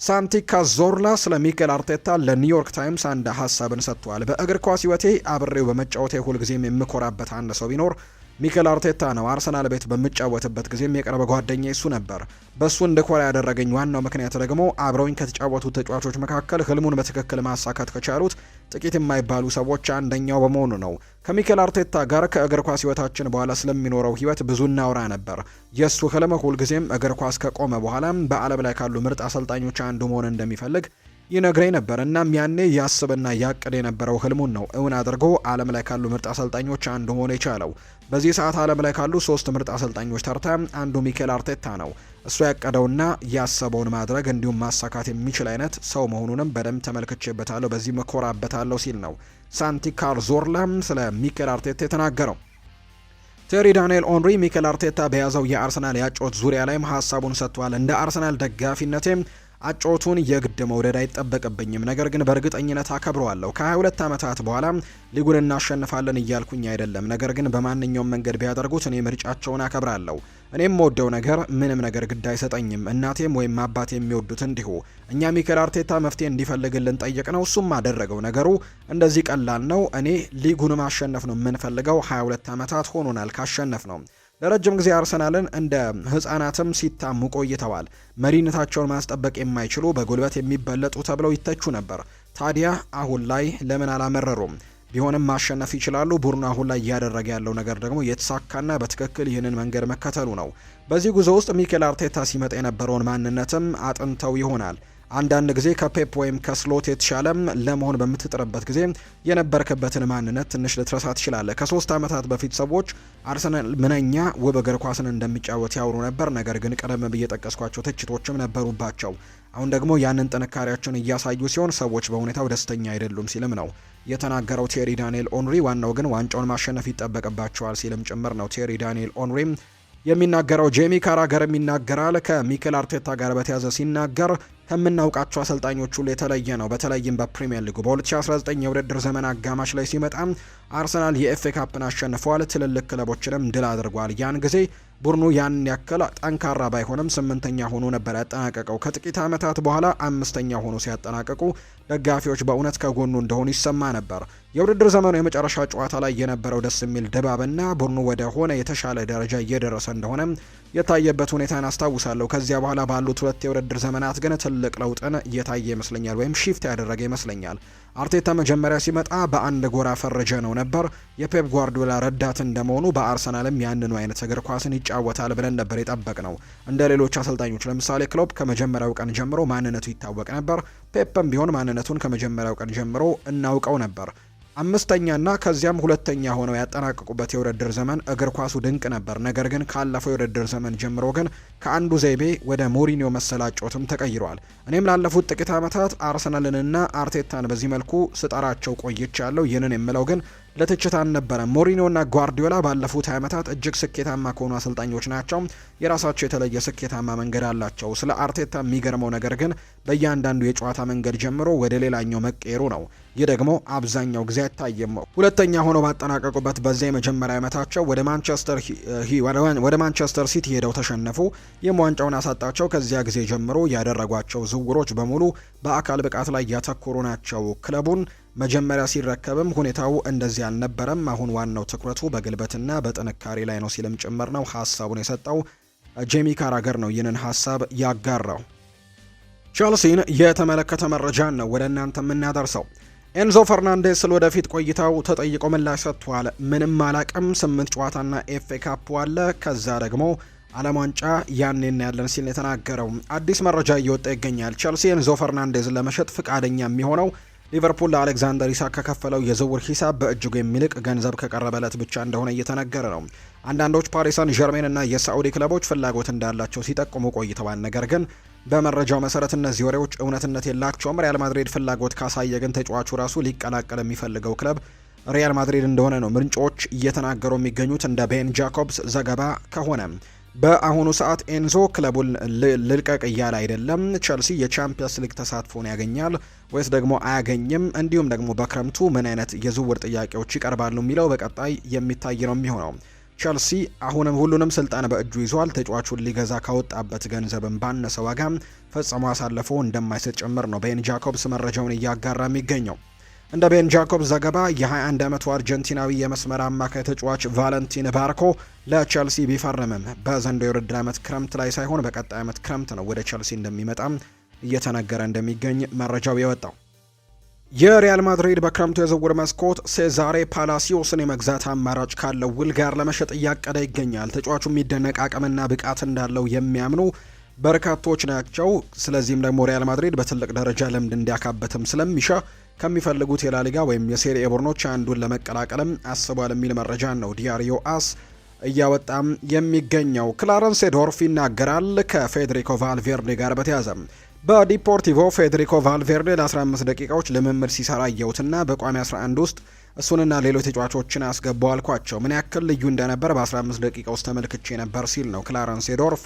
Speaker 1: ሳንቲ ካዞርላ ስለ ሚኬል አርቴታ ለኒውዮርክ ታይምስ አንድ ሀሳብን ሰጥቷል። በእግር ኳስ ሕይወቴ አብሬው በመጫወቴ ሁልጊዜም የምኮራበት አንድ ሰው ቢኖር ሚኬል አርቴታ ነው። አርሰናል ቤት በምጫወትበት ጊዜም የቅርብ ጓደኛ እሱ ነበር። በእሱ እንድኮራ ያደረገኝ ዋናው ምክንያት ደግሞ አብረውኝ ከተጫወቱት ተጫዋቾች መካከል ህልሙን በትክክል ማሳካት ከቻሉት ጥቂት የማይባሉ ሰዎች አንደኛው በመሆኑ ነው። ከሚኬል አርቴታ ጋር ከእግር ኳስ ህይወታችን በኋላ ስለሚኖረው ህይወት ብዙ እናውራ ነበር። የእሱ ህልም ሁልጊዜም እግር ኳስ ከቆመ በኋላም በዓለም ላይ ካሉ ምርጥ አሰልጣኞች አንዱ መሆን እንደሚፈልግ ይነግረኝ ነበር። እናም ያኔ ያስብና ያቅድ የነበረው ህልሙን ነው እውን አድርጎ ዓለም ላይ ካሉ ምርጥ አሰልጣኞች አንዱ መሆን የቻለው። በዚህ ሰዓት ዓለም ላይ ካሉ 3 ምርጥ አሰልጣኞች ተርታ አንዱ ሚኬል አርቴታ ነው። እሱ ያቀደውና ያሰበውን ማድረግ እንዲሁም ማሳካት የሚችል አይነት ሰው መሆኑንም በደንብ ተመልክቼበታለሁ፣ በዚህ መኮራበታለሁ ሲል ነው ሳንቲ ካዞርላም ስለ ሚኬል አርቴታ የተናገረው። ቴሪ ዳንኤል ኦንሪ ሚኬል አርቴታ በያዘው የአርሰናል ያጮት ዙሪያ ላይም ሀሳቡን ሰጥቷል። እንደ አርሰናል ደጋፊነቴም አጮቱን የግድ መውደድ አይጠበቅብኝም፣ ነገር ግን በእርግጠኝነት አከብረዋለሁ። ከ22 ዓመታት በኋላ ሊጉን እናሸንፋለን እያልኩኝ አይደለም፣ ነገር ግን በማንኛውም መንገድ ቢያደርጉት እኔ ምርጫቸውን አከብራለሁ። እኔም የምወደው ነገር ምንም ነገር ግድ አይሰጠኝም። እናቴም ወይም አባቴ የሚወዱት እንዲሁ። እኛ ሚኬል አርቴታ መፍትሄ እንዲፈልግልን ጠየቅ ነው፣ እሱም አደረገው። ነገሩ እንደዚህ ቀላል ነው። እኔ ሊጉን ማሸነፍ ነው የምንፈልገው። 22 ዓመታት ሆኖናል ካሸነፍ ነው። ለረጅም ጊዜ አርሰናልን እንደ ህፃናትም ሲታሙ ቆይተዋል። መሪነታቸውን ማስጠበቅ የማይችሉ በጉልበት የሚበለጡ ተብለው ይተቹ ነበር። ታዲያ አሁን ላይ ለምን አላመረሩም? ቢሆንም ማሸነፍ ይችላሉ። ቡድኑ አሁን ላይ እያደረገ ያለው ነገር ደግሞ የተሳካና በትክክል ይህንን መንገድ መከተሉ ነው። በዚህ ጉዞ ውስጥ ሚኬል አርቴታ ሲመጣ የነበረውን ማንነትም አጥንተው ይሆናል። አንዳንድ ጊዜ ከፔፕ ወይም ከስሎት የተሻለም ለመሆን በምትጥርበት ጊዜ የነበርክበትን ማንነት ትንሽ ልትረሳ ትችላለህ። ከ3 ዓመታት በፊት ሰዎች አርሰናል ምንኛ ውብ እግር ኳስን እንደሚጫወት ያወሩ ነበር፣ ነገር ግን ቀደም ብዬ የጠቀስኳቸው ትችቶችም ነበሩባቸው። አሁን ደግሞ ያንን ጥንካሬያቸውን እያሳዩ ሲሆን ሰዎች በሁኔታው ደስተኛ አይደሉም ሲልም ነው የተናገረው ቴሪ ዳንኤል ኦንሪ። ዋናው ግን ዋንጫውን ማሸነፍ ይጠበቅባቸዋል ሲልም ጭምር ነው ቴሪ ዳንኤል ኦንሪም የሚናገረው። ጄሚ ካራገርም ይናገራል። ከሚኬል አርቴታ ጋር በተያዘ ሲናገር ከምናውቃቸው አሰልጣኞች ሁሉ የተለየ ነው። በተለይም በፕሪሚየር ሊጉ በ2019 የውድድር ዘመን አጋማሽ ላይ ሲመጣ አርሰናል የኤፍኤ ካፕን አሸንፈዋል፣ ትልልቅ ክለቦችንም ድል አድርጓል። ያን ጊዜ ቡድኑ ያን ያክል ጠንካራ ባይሆንም 8ኛ ሆኖ ነበር ያጠናቀቀው። ከጥቂት ዓመታት በኋላ 5ኛ ሆኖ ሲያጠናቀቁ ደጋፊዎች በእውነት ከጎኑ እንደሆኑ ይሰማ ነበር። የውድድር ዘመኑ የመጨረሻ ጨዋታ ላይ የነበረው ደስ የሚል ድባብና ቡድኑ ወደ ሆነ የተሻለ ደረጃ እየደረሰ እንደሆነ የታየበት ሁኔታን አስታውሳለሁ። ከዚያ በኋላ ባሉት 2 የውድድር ዘመናት ግን ትልቅ ለውጥን እየታየ ይመስለኛል፣ ወይም ሺፍት ያደረገ ይመስለኛል። አርቴታ መጀመሪያ ሲመጣ በአንድ ጎራ ፈረጀ ነው ነበር። የፔፕ ጓርዲዮላ ረዳት እንደመሆኑ በአርሰናልም ያንኑ አይነት እግር ኳስን ይጫወታል ብለን ነበር የጠበቅ ነው። እንደ ሌሎች አሰልጣኞች ለምሳሌ ክሎፕ ከመጀመሪያው ቀን ጀምሮ ማንነቱ ይታወቅ ነበር። ፔፕም ቢሆን ማንነቱን ከመጀመሪያው ቀን ጀምሮ እናውቀው ነበር። 5ኛና ከዚያም 2ኛ ሆነው ያጠናቀቁበት የውድድር ዘመን እግር ኳሱ ድንቅ ነበር። ነገር ግን ካለፈው የውድድር ዘመን ጀምሮ ግን ከአንዱ ዘይቤ ወደ ሞሪኒዮ መሰላጮትም ተቀይሯል። እኔም ላለፉት ጥቂት ዓመታት አርሰናልንና አርቴታን በዚህ መልኩ ስጠራቸው ቆይቻለሁ። ይህንን የምለው ግን ለትችት አልነበረም። ሞሪኒዮና ጓርዲዮላ ባለፉት 20 ዓመታት እጅግ ስኬታማ ከሆኑ አሰልጣኞች ናቸው። የራሳቸው የተለየ ስኬታማ መንገድ አላቸው። ስለ አርቴታ የሚገርመው ነገር ግን በእያንዳንዱ የጨዋታ መንገድ ጀምሮ ወደ ሌላኛው መቀየሩ ነው። ይህ ደግሞ አብዛኛው ጊዜ አይታየም። 2ኛ ሆነው ባጠናቀቁበት በዚያ የመጀመሪያ ዓመታቸው ወደ ማንቸስተር ሲቲ ሄደው ተሸነፉ። ይህም ዋንጫውን አሳጣቸው። ከዚያ ጊዜ ጀምሮ ያደረጓቸው ዝውውሮች በሙሉ በአካል ብቃት ላይ ያተኮሩ ናቸው። ክለቡን መጀመሪያ ሲረከብም ሁኔታው እንደዚህ አልነበረም። አሁን ዋናው ትኩረቱ በግልበትና በጥንካሬ ላይ ነው ሲልም ጭምር ነው ሀሳቡን የሰጠው። ጄሚ ካራገር ነው ይህንን ሀሳብ ያጋራው። ቸልሲን የተመለከተ መረጃን ነው ወደ እናንተ የምናደርሰው። ኤንዞ ፈርናንዴስ ስለ ወደፊት ቆይታው ተጠይቆ ምላሽ ሰጥቷል። ምንም አላቅም፣ 8 ጨዋታና ኤፍኤ ካፕ አለ፣ ከዛ ደግሞ ዓለም ዋንጫ ያኔን ያለን ሲል የተናገረው። አዲስ መረጃ እየወጣ ይገኛል። ቸልሲ ኤንዞ ፈርናንዴዝን ለመሸጥ ፍቃደኛ የሚሆነው ሊቨርፑል ለአሌክዛንደር ኢሳክ ከከፈለው የዝውውር ሂሳብ በእጅጉ የሚልቅ ገንዘብ ከቀረበለት ብቻ እንደሆነ እየተነገረ ነው። አንዳንዶች ፓሪስ ሳን ዠርሜን እና የሳዑዲ ክለቦች ፍላጎት እንዳላቸው ሲጠቁሙ ቆይተዋል። ነገር ግን በመረጃው መሰረት እነዚህ ወሬዎች እውነትነት የላቸውም። ሪያል ማድሪድ ፍላጎት ካሳየ ግን ተጫዋቹ ራሱ ሊቀላቀል የሚፈልገው ክለብ ሪያል ማድሪድ እንደሆነ ነው ምንጮች እየተናገሩ የሚገኙት። እንደ ቤን ጃኮብስ ዘገባ ከሆነ በአሁኑ ሰዓት ኤንዞ ክለቡን ልልቀቅ እያለ አይደለም። ቸልሲ የቻምፒየንስ ሊግ ተሳትፎን ያገኛል ወይስ ደግሞ አያገኝም፣ እንዲሁም ደግሞ በክረምቱ ምን አይነት የዝውውር ጥያቄዎች ይቀርባሉ የሚለው በቀጣይ የሚታይ ነው የሚሆነው። ቸልሲ አሁንም ሁሉንም ስልጣን በእጁ ይዟል። ተጫዋቹን ሊገዛ ካወጣበት ገንዘብን ባነሰ ዋጋ ፈጽሞ አሳልፎ እንደማይሰጥ ጭምር ነው ቤን ጃኮብስ መረጃውን እያጋራ የሚገኘው። እንደ ቤን ጃኮብ ዘገባ የ21 ዓመቱ አርጀንቲናዊ የመስመር አማካይ ተጫዋች ቫለንቲን ባርኮ ለቸልሲ ቢፈርምም በዘንድሮው የውድድር ዓመት ክረምት ላይ ሳይሆን በቀጣይ ዓመት ክረምት ነው ወደ ቸልሲ እንደሚመጣ እየተነገረ እንደሚገኝ መረጃው የወጣው። የሪያል ማድሪድ በክረምቱ የዝውውር መስኮት ሴዛሬ ፓላሲዮስን የመግዛት አማራጭ ካለው ውል ጋር ለመሸጥ እያቀደ ይገኛል። ተጫዋቹ የሚደነቅ አቅምና ብቃት እንዳለው የሚያምኑ በርካቶች ናቸው። ስለዚህም ደግሞ ሪያል ማድሪድ በትልቅ ደረጃ ልምድ እንዲያካበትም ስለሚሻ ከሚፈልጉት የላሊጋ ወይም የሴሪኤ ቡድኖች አንዱን ለመቀላቀልም አስቧል የሚል መረጃ ነው ዲያሪዮ አስ እያወጣም የሚገኘው። ክላረንስ ሴዶርፍ ይናገራል ከፌዴሪኮ ቫልቬርዴ ጋር በተያዘ በዲፖርቲቮ ፌዴሪኮ ቫልቬርዴ ለ15 ደቂቃዎች ልምምድ ሲሰራ አየሁትና በቋሚ 11 ውስጥ እሱንና ሌሎች ተጫዋቾችን አስገባው አልኳቸው። ምን ያክል ልዩ እንደነበር በ15 ደቂቃ ውስጥ ተመልክቼ ነበር ሲል ነው ክላረንስ ሴዶርፍ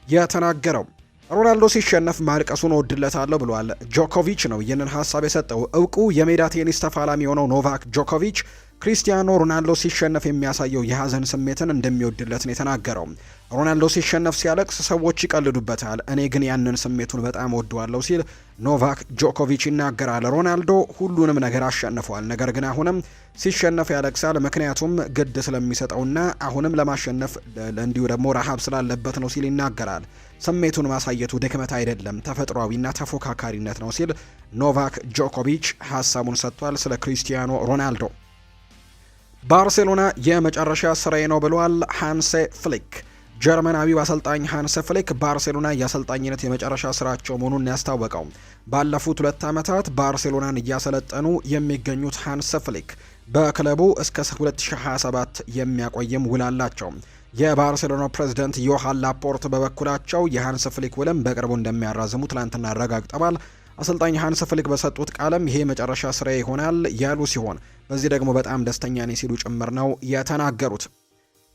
Speaker 1: የተናገረው። ሮናልዶ ሲሸነፍ ማልቀሱን ወድለታለሁ ብሏል። ጆኮቪች ነው ይህንን ሀሳብ የሰጠው። እውቁ የሜዳ ቴኒስ ተፋላሚ የሆነው ኖቫክ ጆኮቪች ክሪስቲያኖ ሮናልዶ ሲሸነፍ የሚያሳየው የሀዘን ስሜትን እንደሚወድለት ነው የተናገረው። ሮናልዶ ሲሸነፍ ሲያለቅስ ሰዎች ይቀልዱበታል፣ እኔ ግን ያንን ስሜቱን በጣም ወደዋለሁ ሲል ኖቫክ ጆኮቪች ይናገራል። ሮናልዶ ሁሉንም ነገር አሸንፏል፣ ነገር ግን አሁንም ሲሸነፍ ያለቅሳል፣ ምክንያቱም ግድ ስለሚሰጠውና አሁንም ለማሸነፍ እንዲሁ ደግሞ ረሃብ ስላለበት ነው ሲል ይናገራል። ስሜቱን ማሳየቱ ድክመት አይደለም፣ ተፈጥሯዊና ተፎካካሪነት ነው ሲል ኖቫክ ጆኮቪች ሀሳቡን ሰጥቷል ስለ ክሪስቲያኖ ሮናልዶ። ባርሴሎና የመጨረሻ ስራዬ ነው ብሏል ሃንሴ ፍሊክ። ጀርመናዊው አሰልጣኝ ሃንሴ ፍሊክ ባርሴሎና የአሰልጣኝነት የመጨረሻ ስራቸው መሆኑን ያስታወቀው ባለፉት 2 ዓመታት ባርሴሎናን እያሰለጠኑ የሚገኙት ሃንሴ ፍሊክ በክለቡ እስከ 2027 የሚያቆይም ውል አላቸው። የባርሴሎና ፕሬዝዳንት ዮሃን ላፖርት በበኩላቸው የሃንሴ ፍሊክ ውልም በቅርቡ እንደሚያራዝሙ ትላንትና አረጋግጠዋል። አሰልጣኝ ሃንሴ ፍሊክ በሰጡት ቃልም ይሄ መጨረሻ ስራዬ ይሆናል ያሉ ሲሆን በዚህ ደግሞ በጣም ደስተኛ ነኝ ሲሉ ጭምር ነው የተናገሩት።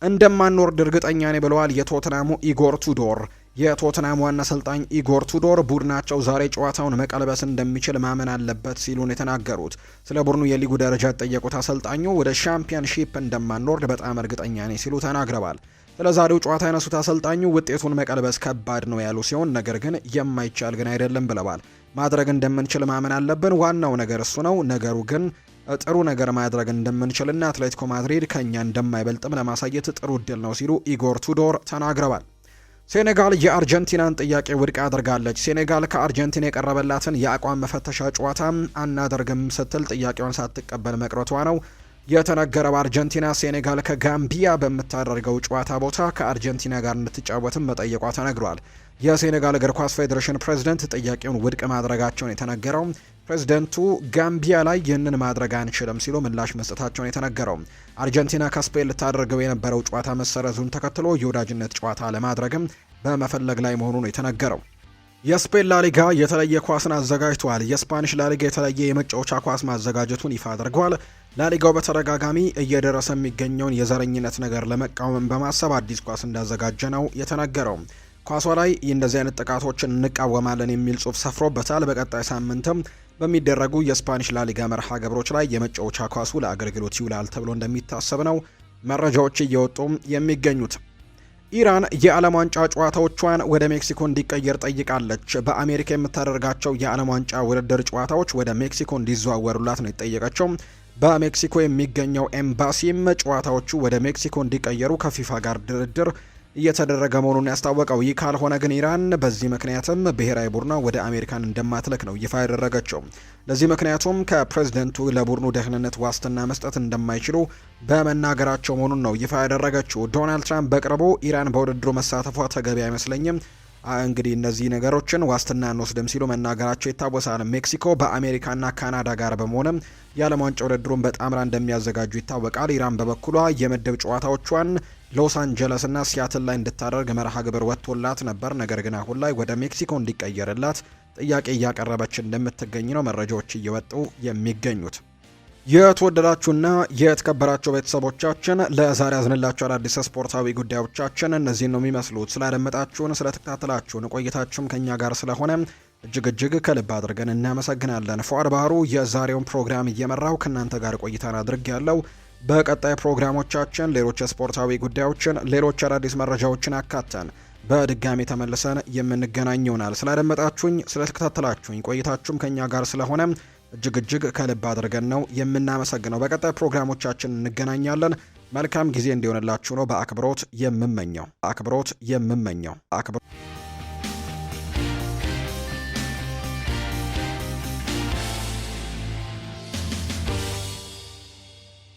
Speaker 1: እንደማንወርድ እርግጠኛ ነኝ ብለዋል የቶተናሙ ኢጎር ቱዶር። የቶተናሙ ዋና አሰልጣኝ ኢጎር ቱዶር ቡድናቸው ዛሬ ጨዋታውን መቀልበስ እንደሚችል ማመን አለበት ሲሉ ነው የተናገሩት። ስለ ቡድኑ የሊጉ ደረጃ ጠየቁት አሰልጣኙ ወደ ሻምፒዮንሺፕ እንደማንወርድ በጣም እርግጠኛ ነኝ ሲሉ ተናግረዋል። ስለ ዛሬው ጨዋታ ያነሱት አሰልጣኙ ውጤቱን መቀልበስ ከባድ ነው ያሉ ሲሆን ነገር ግን የማይቻል ግን አይደለም ብለዋል። ማድረግ እንደምንችል ማመን አለብን። ዋናው ነገር እሱ ነው። ነገሩ ግን ጥሩ ነገር ማድረግ እንደምንችልና አትሌቲኮ ማድሪድ ከኛ እንደማይበልጥም ለማሳየት ጥሩ እድል ነው ሲሉ ኢጎር ቱዶር ተናግረዋል። ሴኔጋል የአርጀንቲናን ጥያቄ ውድቅ አድርጋለች። ሴኔጋል ከአርጀንቲና የቀረበላትን የአቋም መፈተሻ ጨዋታ አናደርግም ስትል ጥያቄዋን ሳትቀበል መቅረቷ ነው የተነገረው። አርጀንቲና ሴኔጋል ከጋምቢያ በምታደርገው ጨዋታ ቦታ ከአርጀንቲና ጋር እንድትጫወትም መጠየቋ ተነግሯል። የሴኔጋል እግር ኳስ ፌዴሬሽን ፕሬዝደንት ጥያቄውን ውድቅ ማድረጋቸውን የተነገረው ፕሬዝደንቱ ጋምቢያ ላይ ይህንን ማድረግ አንችልም ሲሉ ምላሽ መስጠታቸውን የተነገረው አርጀንቲና ከስፔን ልታደርገው የነበረው ጨዋታ መሰረዙን ተከትሎ የወዳጅነት ጨዋታ ለማድረግም በመፈለግ ላይ መሆኑ ነው የተነገረው። የስፔን ላሊጋ የተለየ ኳስን አዘጋጅቷል። የስፓኒሽ ላሊጋ የተለየ የመጫወቻ ኳስ ማዘጋጀቱን ይፋ አድርጓል። ላሊጋው በተደጋጋሚ እየደረሰ የሚገኘውን የዘረኝነት ነገር ለመቃወም በማሰብ አዲስ ኳስ እንዳዘጋጀ ነው የተነገረው። ኳሷ ላይ እንደዚህ አይነት ጥቃቶችን እንቃወማለን የሚል ጽሑፍ ሰፍሮበታል። በቀጣይ ሳምንትም በሚደረጉ የስፓኒሽ ላሊጋ መርሃ ግብሮች ላይ የመጫወቻ ኳሱ ለአገልግሎት ይውላል ተብሎ እንደሚታሰብ ነው መረጃዎች እየወጡ የሚገኙት። ኢራን የዓለም ዋንጫ ጨዋታዎቿን ወደ ሜክሲኮ እንዲቀየር ጠይቃለች። በአሜሪካ የምታደርጋቸው የዓለም ዋንጫ ውድድር ጨዋታዎች ወደ ሜክሲኮ እንዲዘዋወሩላት ነው የጠየቀችው። በሜክሲኮ የሚገኘው ኤምባሲም ጨዋታዎቹ ወደ ሜክሲኮ እንዲቀየሩ ከፊፋ ጋር ድርድር እየተደረገ መሆኑን ያስታወቀው። ይህ ካልሆነ ግን ኢራን በዚህ ምክንያትም ብሔራዊ ቡድኗ ወደ አሜሪካን እንደማትልክ ነው ይፋ ያደረገችው። ለዚህ ምክንያቱም ከፕሬዝደንቱ ለቡድኑ ደህንነት ዋስትና መስጠት እንደማይችሉ በመናገራቸው መሆኑን ነው ይፋ ያደረገችው። ዶናልድ ትራምፕ በቅርቡ ኢራን በውድድሩ መሳተፏ ተገቢ አይመስለኝም፣ እንግዲህ እነዚህ ነገሮችን ዋስትና እንወስድም ሲሉ መናገራቸው ይታወሳል። ሜክሲኮ በአሜሪካና ካናዳ ጋር በመሆንም የዓለም ዋንጫ ውድድሩን በጣምራ እንደሚያዘጋጁ ይታወቃል። ኢራን በበኩሏ የምድብ ጨዋታዎቿን ሎስ አንጀለስ እና ሲያትል ላይ እንድታደርግ መርሃ ግብር ወጥቶላት ነበር። ነገር ግን አሁን ላይ ወደ ሜክሲኮ እንዲቀየርላት ጥያቄ እያቀረበች እንደምትገኝ ነው መረጃዎች እየወጡ የሚገኙት። የተወደዳችሁና የተከበራችሁ ቤተሰቦቻችን ለዛሬ ያዝንላችሁ አዳዲስ ስፖርታዊ ጉዳዮቻችን እነዚህን ነው የሚመስሉት። ስላደመጣችሁን፣ ስለተከታተላችሁን ቆይታችሁም ከኛ ጋር ስለሆነ እጅግ ከልብ አድርገን እናመሰግናለን። ፉአድ ባህሩ የዛሬውን ፕሮግራም እየመራው ከእናንተ ጋር ቆይታን አድርግ ያለው። በቀጣይ ፕሮግራሞቻችን ሌሎች ስፖርታዊ ጉዳዮችን፣ ሌሎች አዳዲስ መረጃዎችን አካተን በድጋሚ ተመልሰን የምንገናኝ ይሆናል። ስላደመጣችሁኝ፣ ስለተከታተላችሁኝ ቆይታችሁም ከኛ ጋር ስለሆነ እጅግ ከልብ አድርገን ነው የምናመሰግነው። በቀጣይ ፕሮግራሞቻችን እንገናኛለን። መልካም ጊዜ እንዲሆንላችሁ ነው በአክብሮት የምመኘው።